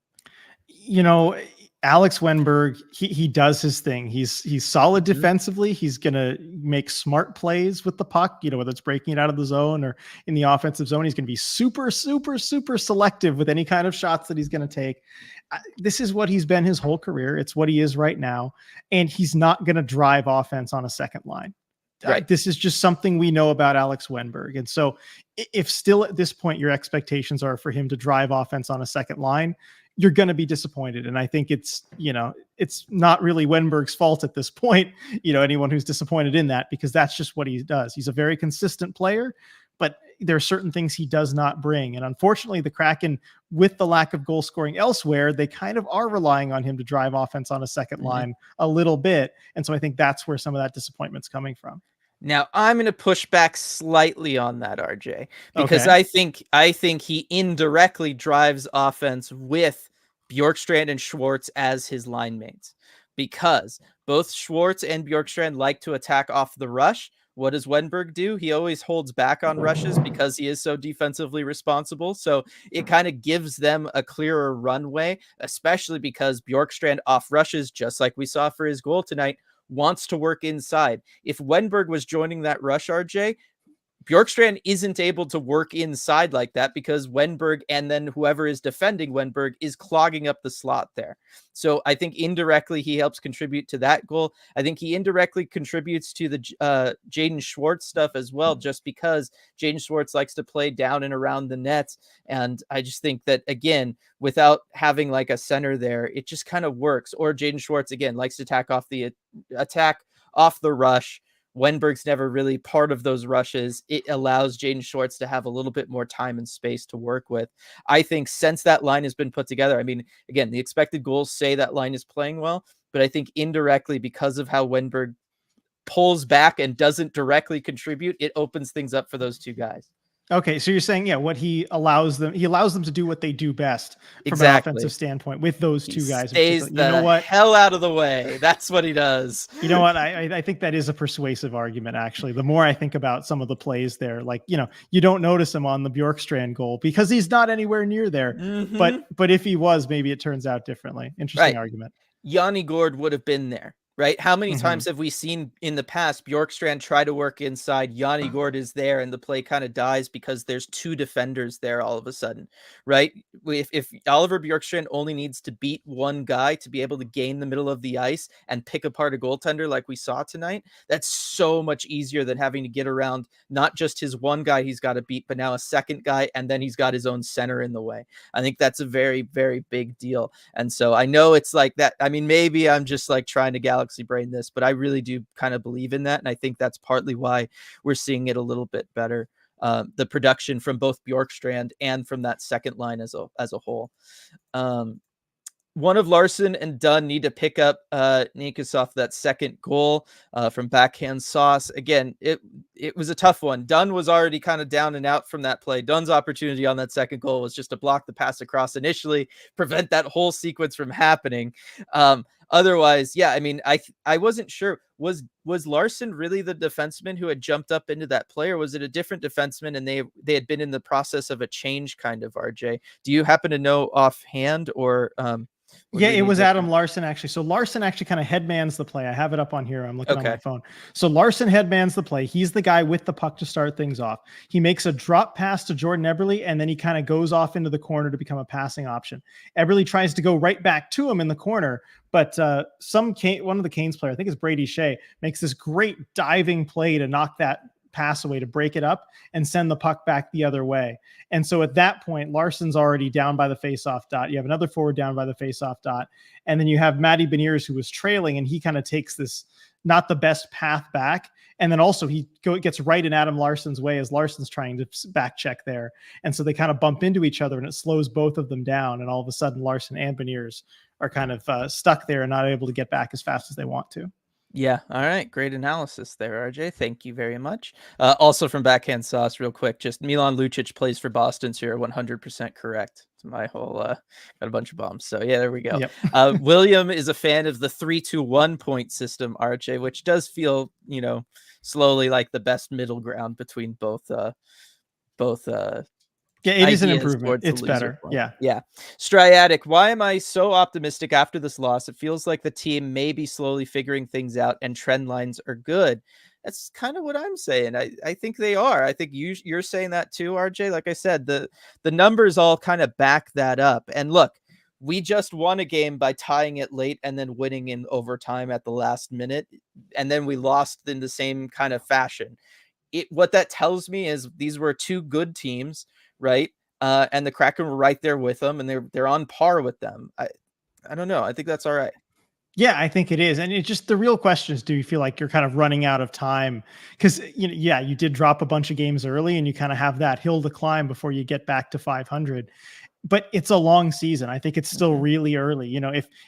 Alex Wenberg, he does his thing. He's solid defensively. He's going to make smart plays with the puck, whether it's breaking it out of the zone or in the offensive zone. He's going to be super, super, super selective with any kind of shots that he's going to take. This is what he's been his whole career. It's what he is right now. And he's not going to drive offense on a second line. Right. This is just something we know about Alex Wenberg. And so if still at this point, your expectations are for him to drive offense on a second line, you're going to be disappointed. And I think it's not really Wenberg's fault at this point, anyone who's disappointed in that, because that's just what he does. He's a very consistent player, but there are certain things he does not bring. And unfortunately, the Kraken, with the lack of goal scoring elsewhere, they kind of are relying on him to drive offense on a second line a little bit. And so I think that's where some of that disappointment's coming from. Now, I'm going to push back slightly on that, RJ, because I think he indirectly drives offense with Bjorkstrand and Schwartz as his line mates, because both Schwartz and Bjorkstrand like to attack off the rush. What does Wenberg do? He always holds back on rushes because he is so defensively responsible. So it kind of gives them a clearer runway, especially because Bjorkstrand off rushes, just like we saw for his goal tonight, wants to work inside. If Wenberg was joining that rush, RJ, Bjorkstrand isn't able to work inside like that because Wenberg and then whoever is defending Wenberg is clogging up the slot there. So I think indirectly he helps contribute to that goal. I think he indirectly contributes to the Jaden Schwartz stuff as well, just because Jaden Schwartz likes to play down and around the net. And I just think that, again, without having like a center there, it just kind of works. Or Jaden Schwartz, again, likes to attack off the rush. Wenberg's never really part of those rushes. It allows Jaden Schwartz to have a little bit more time and space to work with. I think since that line has been put together, I mean, again, the expected goals say that line is playing well, but I think indirectly because of how Wenberg pulls back and doesn't directly contribute, it opens things up for those two guys. Okay, so you're saying, yeah, what he allows them to do what they do best from an offensive standpoint with those two guys. Stays the hell out of the way. That's what he does. You know what? I think that is a persuasive argument, actually. The more I think about some of the plays there, like, you don't notice him on the Bjorkstrand goal because he's not anywhere near there. Mm-hmm. But if he was, maybe it turns out differently. Interesting argument. Yanni Gourde would have been there. Right? How many times have we seen in the past Bjorkstrand try to work inside, Yanni Gourde is there, and the play kind of dies because there's two defenders there all of a sudden, right? If Oliver Bjorkstrand only needs to beat one guy to be able to gain the middle of the ice and pick apart a goaltender like we saw tonight, that's so much easier than having to get around not just his one guy he's got to beat, but now a second guy, and then he's got his own center in the way. I think that's a very, very big deal. And so I know it's like that. I mean, maybe I'm just like trying to galaxy brain this, but I really do kind of believe in that. And I think that's partly why we're seeing it a little bit better. The production from both Bjorkstrand and from that second line as a whole. One of Larson and Dunn need to pick up Nikas off that second goal from backhand sauce. Again, it was a tough one. Dunn was already kind of down and out from that play. Dunn's opportunity on that second goal was just to block the pass across initially, prevent that whole sequence from happening. Otherwise, yeah, I mean, I wasn't sure. Was Larson really the defenseman who had jumped up into that play, or was it a different defenseman and they had been in the process of a change kind of, RJ? Do you happen to know offhand or yeah, it was Adam Larson, actually. So Larson actually kind of headmans the play. I have it up on here. I'm looking on my phone. So Larson headmans the play. He's the guy with the puck to start things off. He makes a drop pass to Jordan Eberle, and then he kind of goes off into the corner to become a passing option. Eberle tries to go right back to him in the corner, but one of the Canes player, I think it's Brady Shea, makes this great diving play to knock that pass away, to break it up and send the puck back the other way. And so at that point, Larson's already down by the faceoff dot. You have another forward down by the faceoff dot. And then you have Matty Beniers, who was trailing, and he kind of takes this, not the best path back. And then also he gets right in Adam Larson's way as Larson's trying to back check there. And so they kind of bump into each other, and it slows both of them down. And all of a sudden Larson and Beniers are kind of stuck there and not able to get back as fast as they want to. Yeah. All right. Great analysis there, RJ. Thank you very much. Also from Backhand Sauce, real quick, just Milan Lucic plays for Boston, so you're 100% correct. It's my whole got a bunch of bombs. So yeah, there we go. Yep. William is a fan of the 3-2-1 point system, RJ, which does feel, slowly like the best middle ground between both yeah, it is an improvement. It's better. Point. Yeah. Striatic, why am I so optimistic after this loss? It feels like the team may be slowly figuring things out and trend lines are good. That's kind of what I'm saying. I think they are. I think you're saying that too, RJ. Like I said, the numbers all kind of back that up. And look, we just won a game by tying it late and then winning in overtime at the last minute. And then we lost in the same kind of fashion. What that tells me is these were two good teams, right? And the Kraken were right there with them, and they're on par with them. I don't know. I think that's all right. Yeah, I think it is. And it's just the real question is, do you feel like you're kind of running out of time? Because, you did drop a bunch of games early and you kind of have that hill to climb before you get back to 500. But it's a long season. I think it's still really early.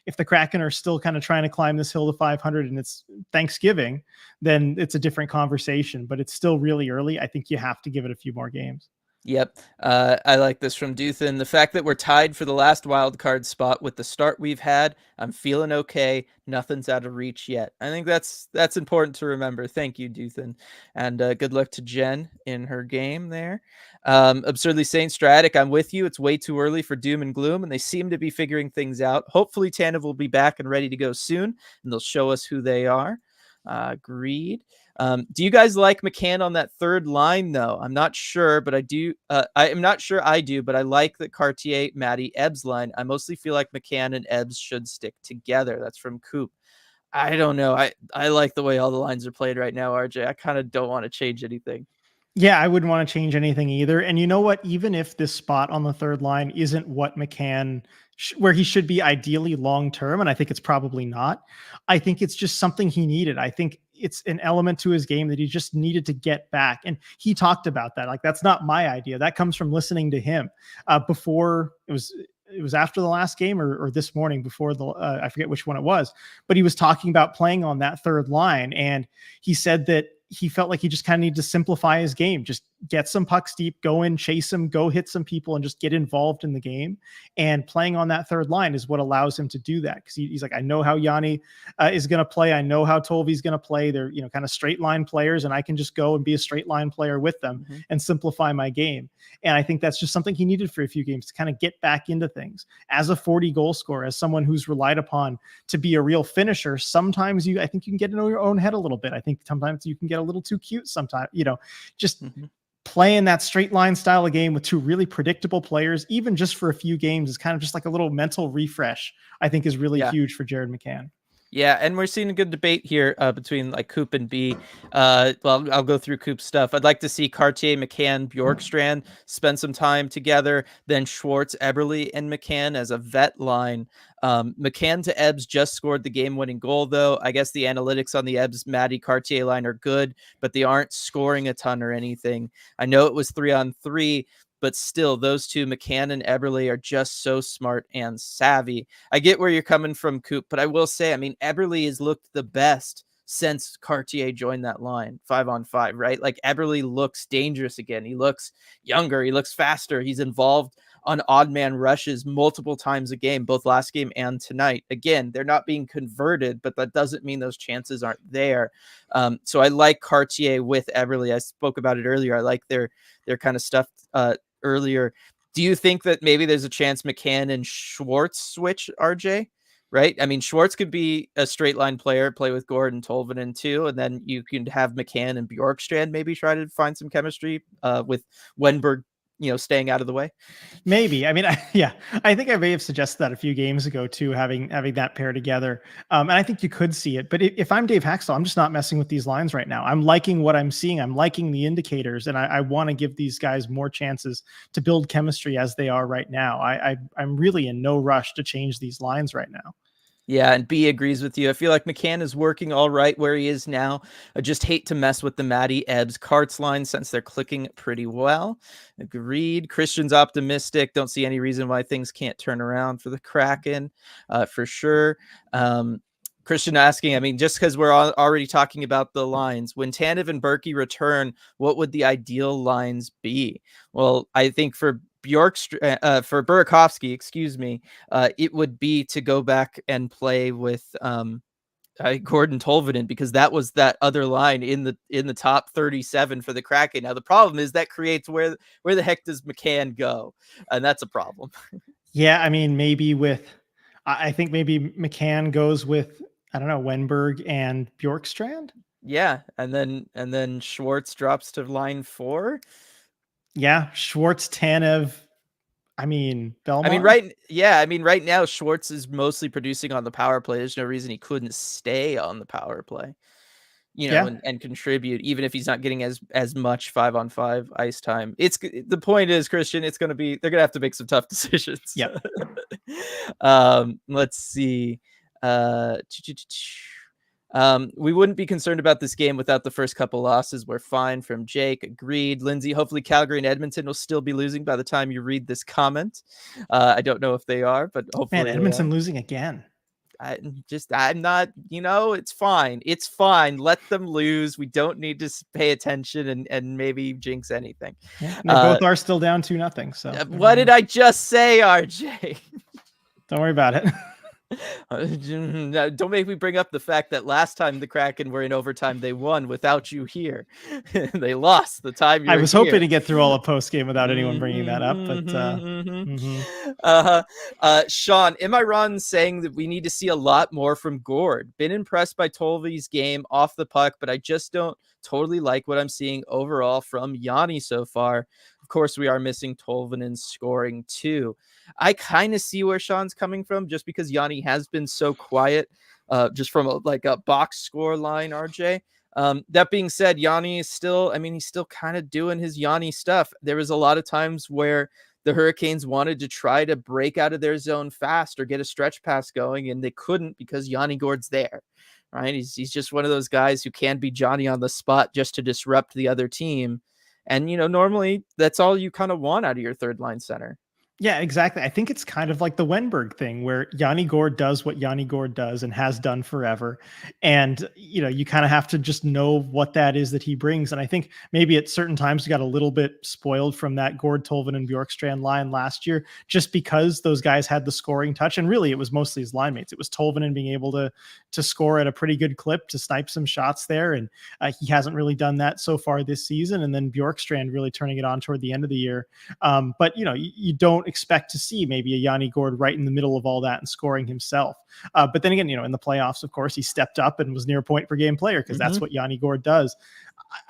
If the Kraken are still kind of trying to climb this hill to 500 and it's Thanksgiving, then it's a different conversation. But it's still really early. I think you have to give it a few more games. Yep. I like this from Duthin. The fact that we're tied for the last wild card spot with the start we've had, I'm feeling okay. Nothing's out of reach yet. I think that's important to remember. Thank you, Duthin. And good luck to Jen in her game there. Absurdly Saint Stratic, I'm with you. It's way too early for doom and gloom, and they seem to be figuring things out. Hopefully Tanev will be back and ready to go soon, and they'll show us who they are. Agreed. Do you guys like McCann on that third line, though? I'm not sure, but I do. I am not sure I do, but I like the Cartier, Matty, Ebbs line. I mostly feel like McCann and Ebbs should stick together. That's from Coop. I don't know. I like the way all the lines are played right now, RJ. I kind of don't want to change anything. Yeah, I wouldn't want to change anything either. And you know what? Even if this spot on the third line isn't what McCann, where he should be ideally long term, and I think it's probably not, I think it's just something he needed. I think it's an element to his game that he just needed to get back. And he talked about that. Like, that's not my idea. That comes from listening to him before it was after the last game or this morning before the I forget which one it was, but he was talking about playing on that third line. And he said that he felt like he just kind of needed to simplify his game, just get some pucks deep, go in, chase them, go hit some people, and just get involved in the game. And playing on that third line is what allows him to do that. Because he's like, I know how Yanni is going to play. I know how Tolvi's going to play. They're, kind of straight line players, and I can just go and be a straight line player with them and simplify my game. And I think that's just something he needed for a few games to kind of get back into things. As a 40 goal scorer, as someone who's relied upon to be a real finisher, sometimes I think you can get in your own head a little bit. I think sometimes you can get a little too cute sometimes, just playing that straight line style of game with two really predictable players, even just for a few games, is kind of just like a little mental refresh, I think is really huge for Jared McCann. Yeah, and we're seeing a good debate here between like Coop and B. Well, I'll go through Coop's stuff. I'd like to see Cartier, McCann, Bjorkstrand spend some time together. Then Schwartz, Eberle, and McCann as a vet line. McCann to Ebbs just scored the game-winning goal, though. I guess the analytics on the Ebbs, Matty, Cartier line are good, but they aren't scoring a ton or anything. I know it was 3-on-3, but still, those two, McCann and Eberle, are just so smart and savvy. I get where you're coming from, Coop, but I will say, Eberle has looked the best since Cartier joined that line, 5-on-5, right? Like, Eberle looks dangerous again. He looks younger. He looks faster. He's involved on odd man rushes multiple times a game, both last game and tonight. Again, they're not being converted, but that doesn't mean those chances aren't there. So I like Cartier with Eberle. I spoke about it earlier. I like their kind of stuff earlier. Do you think that maybe there's a chance McCann and Schwartz switch, RJ? Right? Schwartz could be a straight line player, play with Gordon Tolvanen too, and then you can have McCann and Bjorkstrand maybe try to find some chemistry with Wenberg, staying out of the way. Maybe. I think I may have suggested that a few games ago too, having that pair together. And I think you could see it. But if I'm Dave Haxtell, I'm just not messing with these lines right now. I'm liking what I'm seeing. I'm liking the indicators, and I want to give these guys more chances to build chemistry as they are right now. I'm really in no rush to change these lines right now. Yeah, and B agrees with you. I feel like McCann is working all right where he is now. I just hate to mess with the Matty, Ebbs, Carts line since they're clicking pretty well. Agreed. Christian's optimistic. Don't see any reason why things can't turn around for the Kraken, for sure. Christian asking, just because we're already talking about the lines, when Tanev and Berkey return, what would the ideal lines be? Well, I think for Burakovsky, it would be to go back and play with Gordon Tolvanen, because that was that other line in the top 37 for the Kraken. Now the problem is that creates where the heck does McCann go, and that's a problem. Yeah, I think maybe McCann goes with, I don't know, Wenberg and Bjorkstrand. Yeah, and then Schwartz drops to line 4. Yeah, Schwartz, Tanev. Belmont. Right now Schwartz is mostly producing on the power play. There's no reason he couldn't stay on the power play, and contribute, even if he's not getting as much 5-on-5 ice time. The point is, Christian, they're gonna have to make some tough decisions. Yeah. Let's see. We wouldn't be concerned about this game without the first couple losses. We're fine, from Jake. Agreed. Lindsay, hopefully Calgary and Edmonton will still be losing by the time you read this comment. I don't know if they are, but hopefully. Man, Edmonton losing again. I'm not, it's fine. It's fine. Let them lose. We don't need to pay attention and maybe jinx anything. Yeah, they both are still down 2-0. So what did I just say, RJ? Don't worry about it. Don't make me bring up the fact that last time the Kraken were in overtime, they won without you here. They lost the time you I were was hoping here. to get through all of post game without anyone bringing that up, but Mhm, mhm. Sean, am I wrong in saying that we need to see a lot more from Gord? Been impressed by Tolvy's game off the puck, but I just don't totally like what I'm seeing overall from Yanni so far. Of course, we are missing Tolvanen's scoring too. I kind of see where Sean's coming from, just because Yanni has been so quiet, just from a box score line, RJ. That being said, Yanni is still, I mean, he's still kind of doing his Yanni stuff. There was a lot of times where the Hurricanes wanted to try to break out of their zone fast or get a stretch pass going, and they couldn't because Yanni Gord's there, right? He's just one of those guys who can be Johnny on the spot just to disrupt the other team. And, normally that's all you kind of want out of your third line center. Yeah, exactly. I think it's kind of like the Wenberg thing where Yanni Gord does what Yanni Gord does and has done forever. And, you kind of have to just know what that is that he brings. And I think maybe at certain times we got a little bit spoiled from that Gord, Tolvan, and Bjorkstrand line last year, just because those guys had the scoring touch. And really, it was mostly his line mates. It was Tolvanen being able to score at a pretty good clip, to snipe some shots there. And he hasn't really done that so far this season. And then Bjorkstrand really turning it on toward the end of the year. But you don't expect to see maybe a Yanni Gord right in the middle of all that and scoring himself. But then again, in the playoffs, of course, he stepped up and was near point per game player because that's what Yanni Gord does.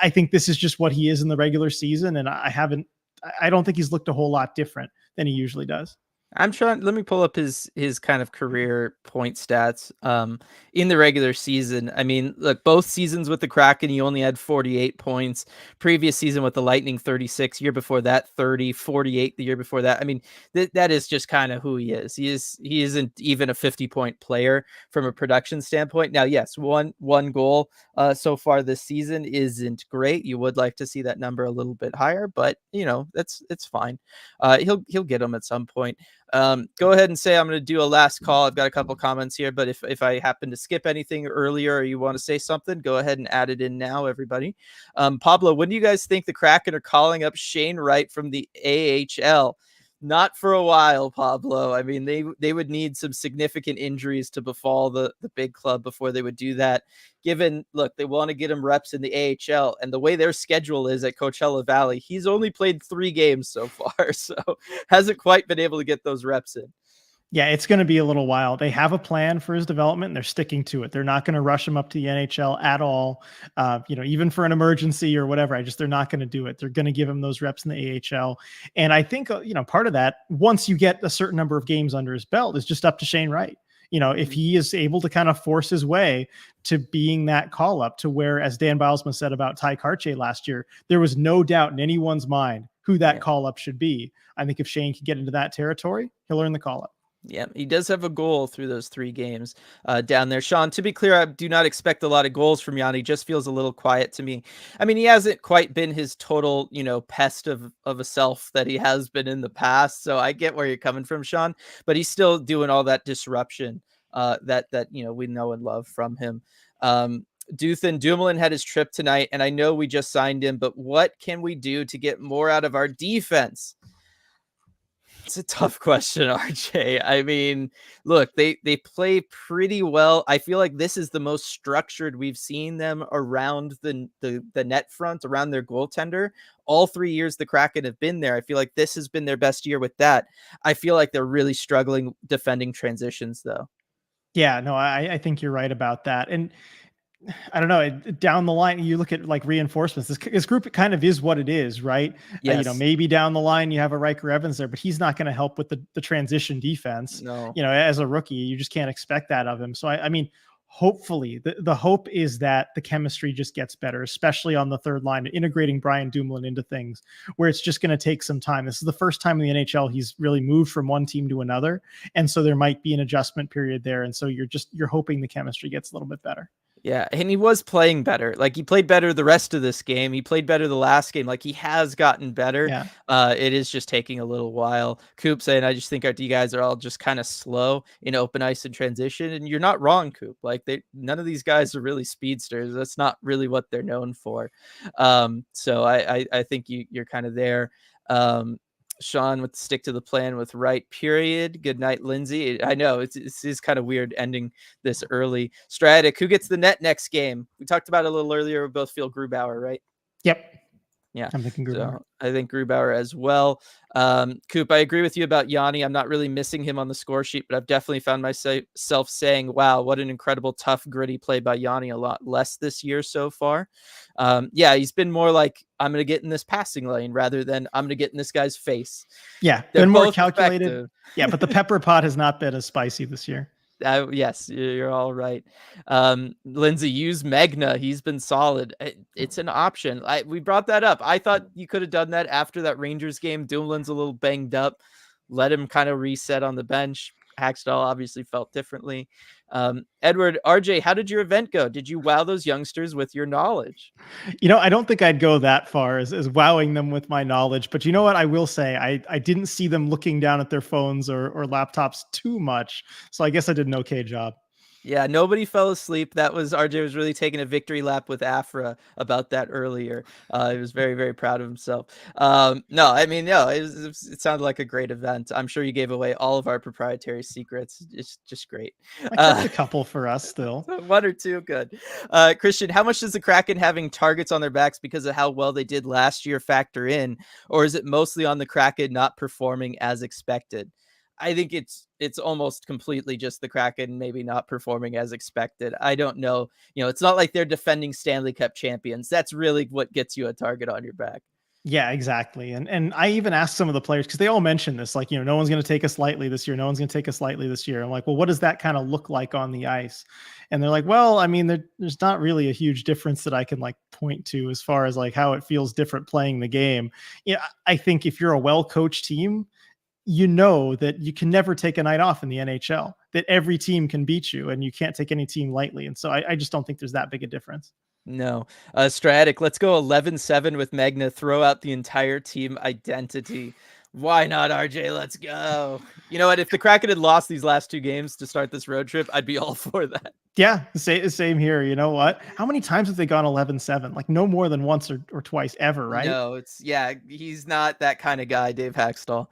I think this is just what he is in the regular season, and I don't think he's looked a whole lot different than he usually does. I'm trying. Let me pull up his kind of career point stats in the regular season. I mean, look, both seasons with the Kraken, he only had 48 points. Previous season with the Lightning, 36. Year before that, 30, 48. The year before that. I mean, that is just kind of who he is. He isn't even a 50-point player from a production standpoint. Now, yes, one goal so far this season isn't great. You would like to see that number a little bit higher, but it's fine. He'll get them at some point. Go ahead and say I'm going to do a last call. I've got a couple comments here, but if I happen to skip anything earlier or you want to say something, go ahead and add it in now, everybody. Pablo, when do you guys think the Kraken are calling up Shane Wright from the AHL? Not for a while, Pablo. I mean, they would need some significant injuries to befall the big club before they would do that. Given, look, they want to get him reps in the AHL, and the way their schedule is at Coachella Valley, he's only played 3 games so far, so hasn't quite been able to get those reps in. Yeah, it's going to be a little while. They have a plan for his development and they're sticking to it. They're not going to rush him up to the NHL at all. Even for an emergency or whatever, they're not going to do it. They're going to give him those reps in the AHL. And I think, part of that, once you get a certain number of games under his belt, is just up to Shane Wright. If he is able to kind of force his way to being that call up to where, as Dan Bilesma said about Ty Karche last year, there was no doubt in anyone's mind who that call up should be. I think if Shane can get into that territory, he'll earn the call up. Yeah, he does have a goal through those 3 games down there. Sean, to be clear, I do not expect a lot of goals from Yanni. Just feels a little quiet to me. I mean, he hasn't quite been his total, pest of a self that he has been in the past. So I get where you're coming from, Sean, but he's still doing all that disruption that we know and love from him. Duthan Dumoulin had his trip tonight, and I know we just signed him, but what can we do to get more out of our defense? It's a tough question, RJ. I mean, look, they play pretty well. I feel like this is the most structured we've seen them around the net front, around their goaltender. All 3 years the Kraken have been there, I feel like this has been their best year with that. I feel like they're really struggling defending transitions, though. Yeah, no, I think you're right about that. And I don't know, down the line, you look at like reinforcements. This group kind of is what it is, right? Yes. Maybe down the line you have a Riker Evans there, but he's not going to help with the transition defense. No. As a rookie, you just can't expect that of him. So I mean, hopefully the hope is that the chemistry just gets better, especially on the third line, integrating Brian Dumoulin into things where it's just going to take some time. This is the first time in the NHL he's really moved from one team to another. And so there might be an adjustment period there. And so you're hoping the chemistry gets a little bit better. Yeah, and he was playing better. Like, he played better the rest of this game. He played better the last game. Like, he has gotten better. Yeah. It is just taking a little while. Coop saying, I just think our D guys are all just kind of slow in open ice and transition. And you're not wrong, Coop. Like, none of these guys are really speedsters. That's not really what they're known for. So I think you're kind of there. Sean with stick to the plan with right period. Good night, Lindsay. I know it is kind of weird ending this early. Stratic, who gets the net next game? We talked about it a little earlier. We both feel Grubauer, right? Yep. Yeah. I'm thinking Grubauer. So I think Grubauer as well. Coop, I agree with you about Yanni. I'm not really missing him on the score sheet, but I've definitely found myself saying, wow, what an incredible, tough, gritty play by Yanni. A lot less this year so far. Yeah, he's been more like, I'm going to get in this passing lane rather than I'm going to get in this guy's face. Yeah, They're been more both calculated. effective. Yeah, but the pepper pot has not been as spicy this year. Yes, you're all right. Lindsay, use Magna. He's been solid. It's an option. We brought that up. I thought you could have done that after that Rangers game. Dumoulin's a little banged up. Let him kind of reset on the bench. Hackstall obviously felt differently. Edward, RJ, how did your event go? Did you wow those youngsters with your knowledge? I don't think I'd go that far as wowing them with my knowledge, but you know what I will say? I didn't see them looking down at their phones or laptops too much. So I guess I did an okay job. Yeah, nobody fell asleep. That was RJ was really taking a victory lap with Afra about that earlier. He was very, very proud of himself. No, I mean, no, it sounded like a great event. I'm sure you gave away all of our proprietary secrets. It's just great. I kept a couple for us still. One or two, good. Christian, how much does the Kraken having targets on their backs because of how well they did last year factor in? Or is it mostly on the Kraken not performing as expected? I think it's almost completely just the Kraken maybe not performing as expected. I don't know. It's not like they're defending Stanley Cup champions. That's really what gets you a target on your back. Yeah, exactly. And I even asked some of the players because they all mentioned this, like, no one's going to take us lightly this year. No one's going to take us lightly this year. I'm like, well, what does that kind of look like on the ice? And they're like, well, I mean, there's not really a huge difference that I can like point to as far as like how it feels different playing the game. I think if you're a well-coached team, that you can never take a night off in the NHL, that every team can beat you and you can't take any team lightly. And so I just don't think there's that big a difference. No. Stratic, let's go 11-7 with Magna. Throw out the entire team identity. Why not, RJ? Let's go. You know what? If the Kraken had lost these last two games to start this road trip, I'd be all for that. Yeah, same here. You know what? How many times have they gone 11-7? Like no more than once or twice ever, right? No, he's not that kind of guy, Dave Hackstall.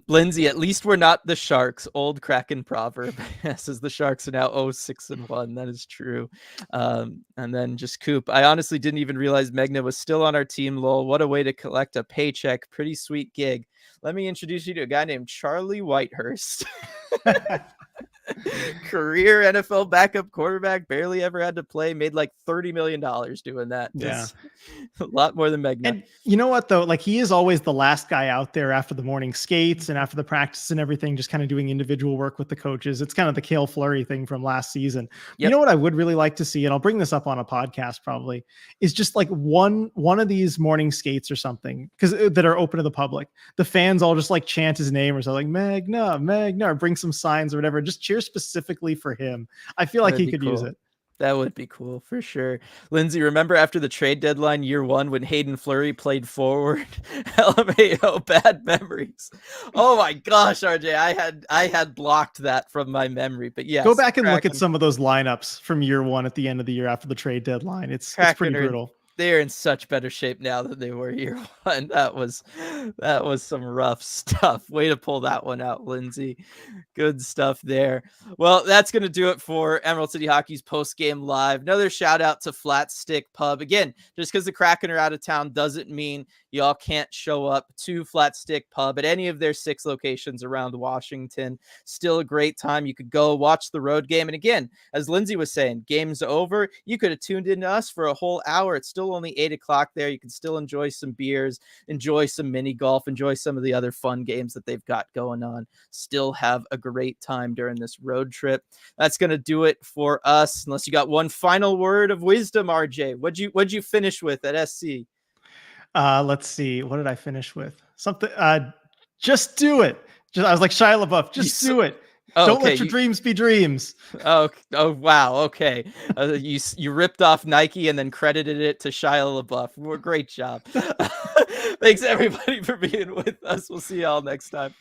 Lindsay, at least we're not the Sharks. Old Kraken proverb. Says the Sharks are now 0-6-1. That is true. And then just Coop. I honestly didn't even realize Magna was still on our team. Lol. What a way to collect a paycheck. Pretty sweet gig. Let me introduce you to a guy named Charlie Whitehurst. Career NFL backup quarterback, barely ever had to play, made like $30 million doing that. Yeah. A lot more than Magna. And you know what, though? Like he is always the last guy out there after the morning skates and after the practice and everything, just kind of doing individual work with the coaches. It's kind of the Cale Fleury thing from last season. Yep. You know what I would really like to see, and I'll bring this up on a podcast probably, is just like one of these morning skates or something that are open to the public. The fans all just like chant his name or something, like Magna, or bring some signs or whatever. Just cheer specifically for him. I feel like he could use it. That would be cool for sure. Lindsay, remember after the trade deadline year one when Hayden Fleury played forward? LMAO, bad memories. Oh my gosh, RJ, I had blocked that from my memory. But yes, go back and look at some of those lineups from year one at the end of the year after the trade deadline. It's pretty brutal. They're in such better shape now than they were year one. That was some rough stuff. Way to pull that one out, Lindsay. Good stuff there. Well, that's going to do it for Emerald City Hockey's post-game live. Another shout out to Flat Stick Pub. Again, just because the Kraken are out of town doesn't mean y'all can't show up to Flat Stick Pub at any of their 6 locations around Washington. Still a great time. You could go watch the road game. And again, as Lindsay was saying, game's over. You could have tuned into us for a whole hour. It's still only 8 o'clock there. You can still enjoy some beers, enjoy some mini golf, enjoy some of the other fun games that they've got going on. Still have a great time during this road trip. That's going to do it for us. Unless you got one final word of wisdom, RJ. What'd you finish with at SC? Let's see. What did I finish with? Something. Just do it. I was like Shia LaBeouf. Just do it. Don't let your dreams be dreams. Oh wow. Okay. You ripped off Nike and then credited it to Shia LaBeouf. Well, great job. Thanks everybody for being with us. We'll see y'all next time.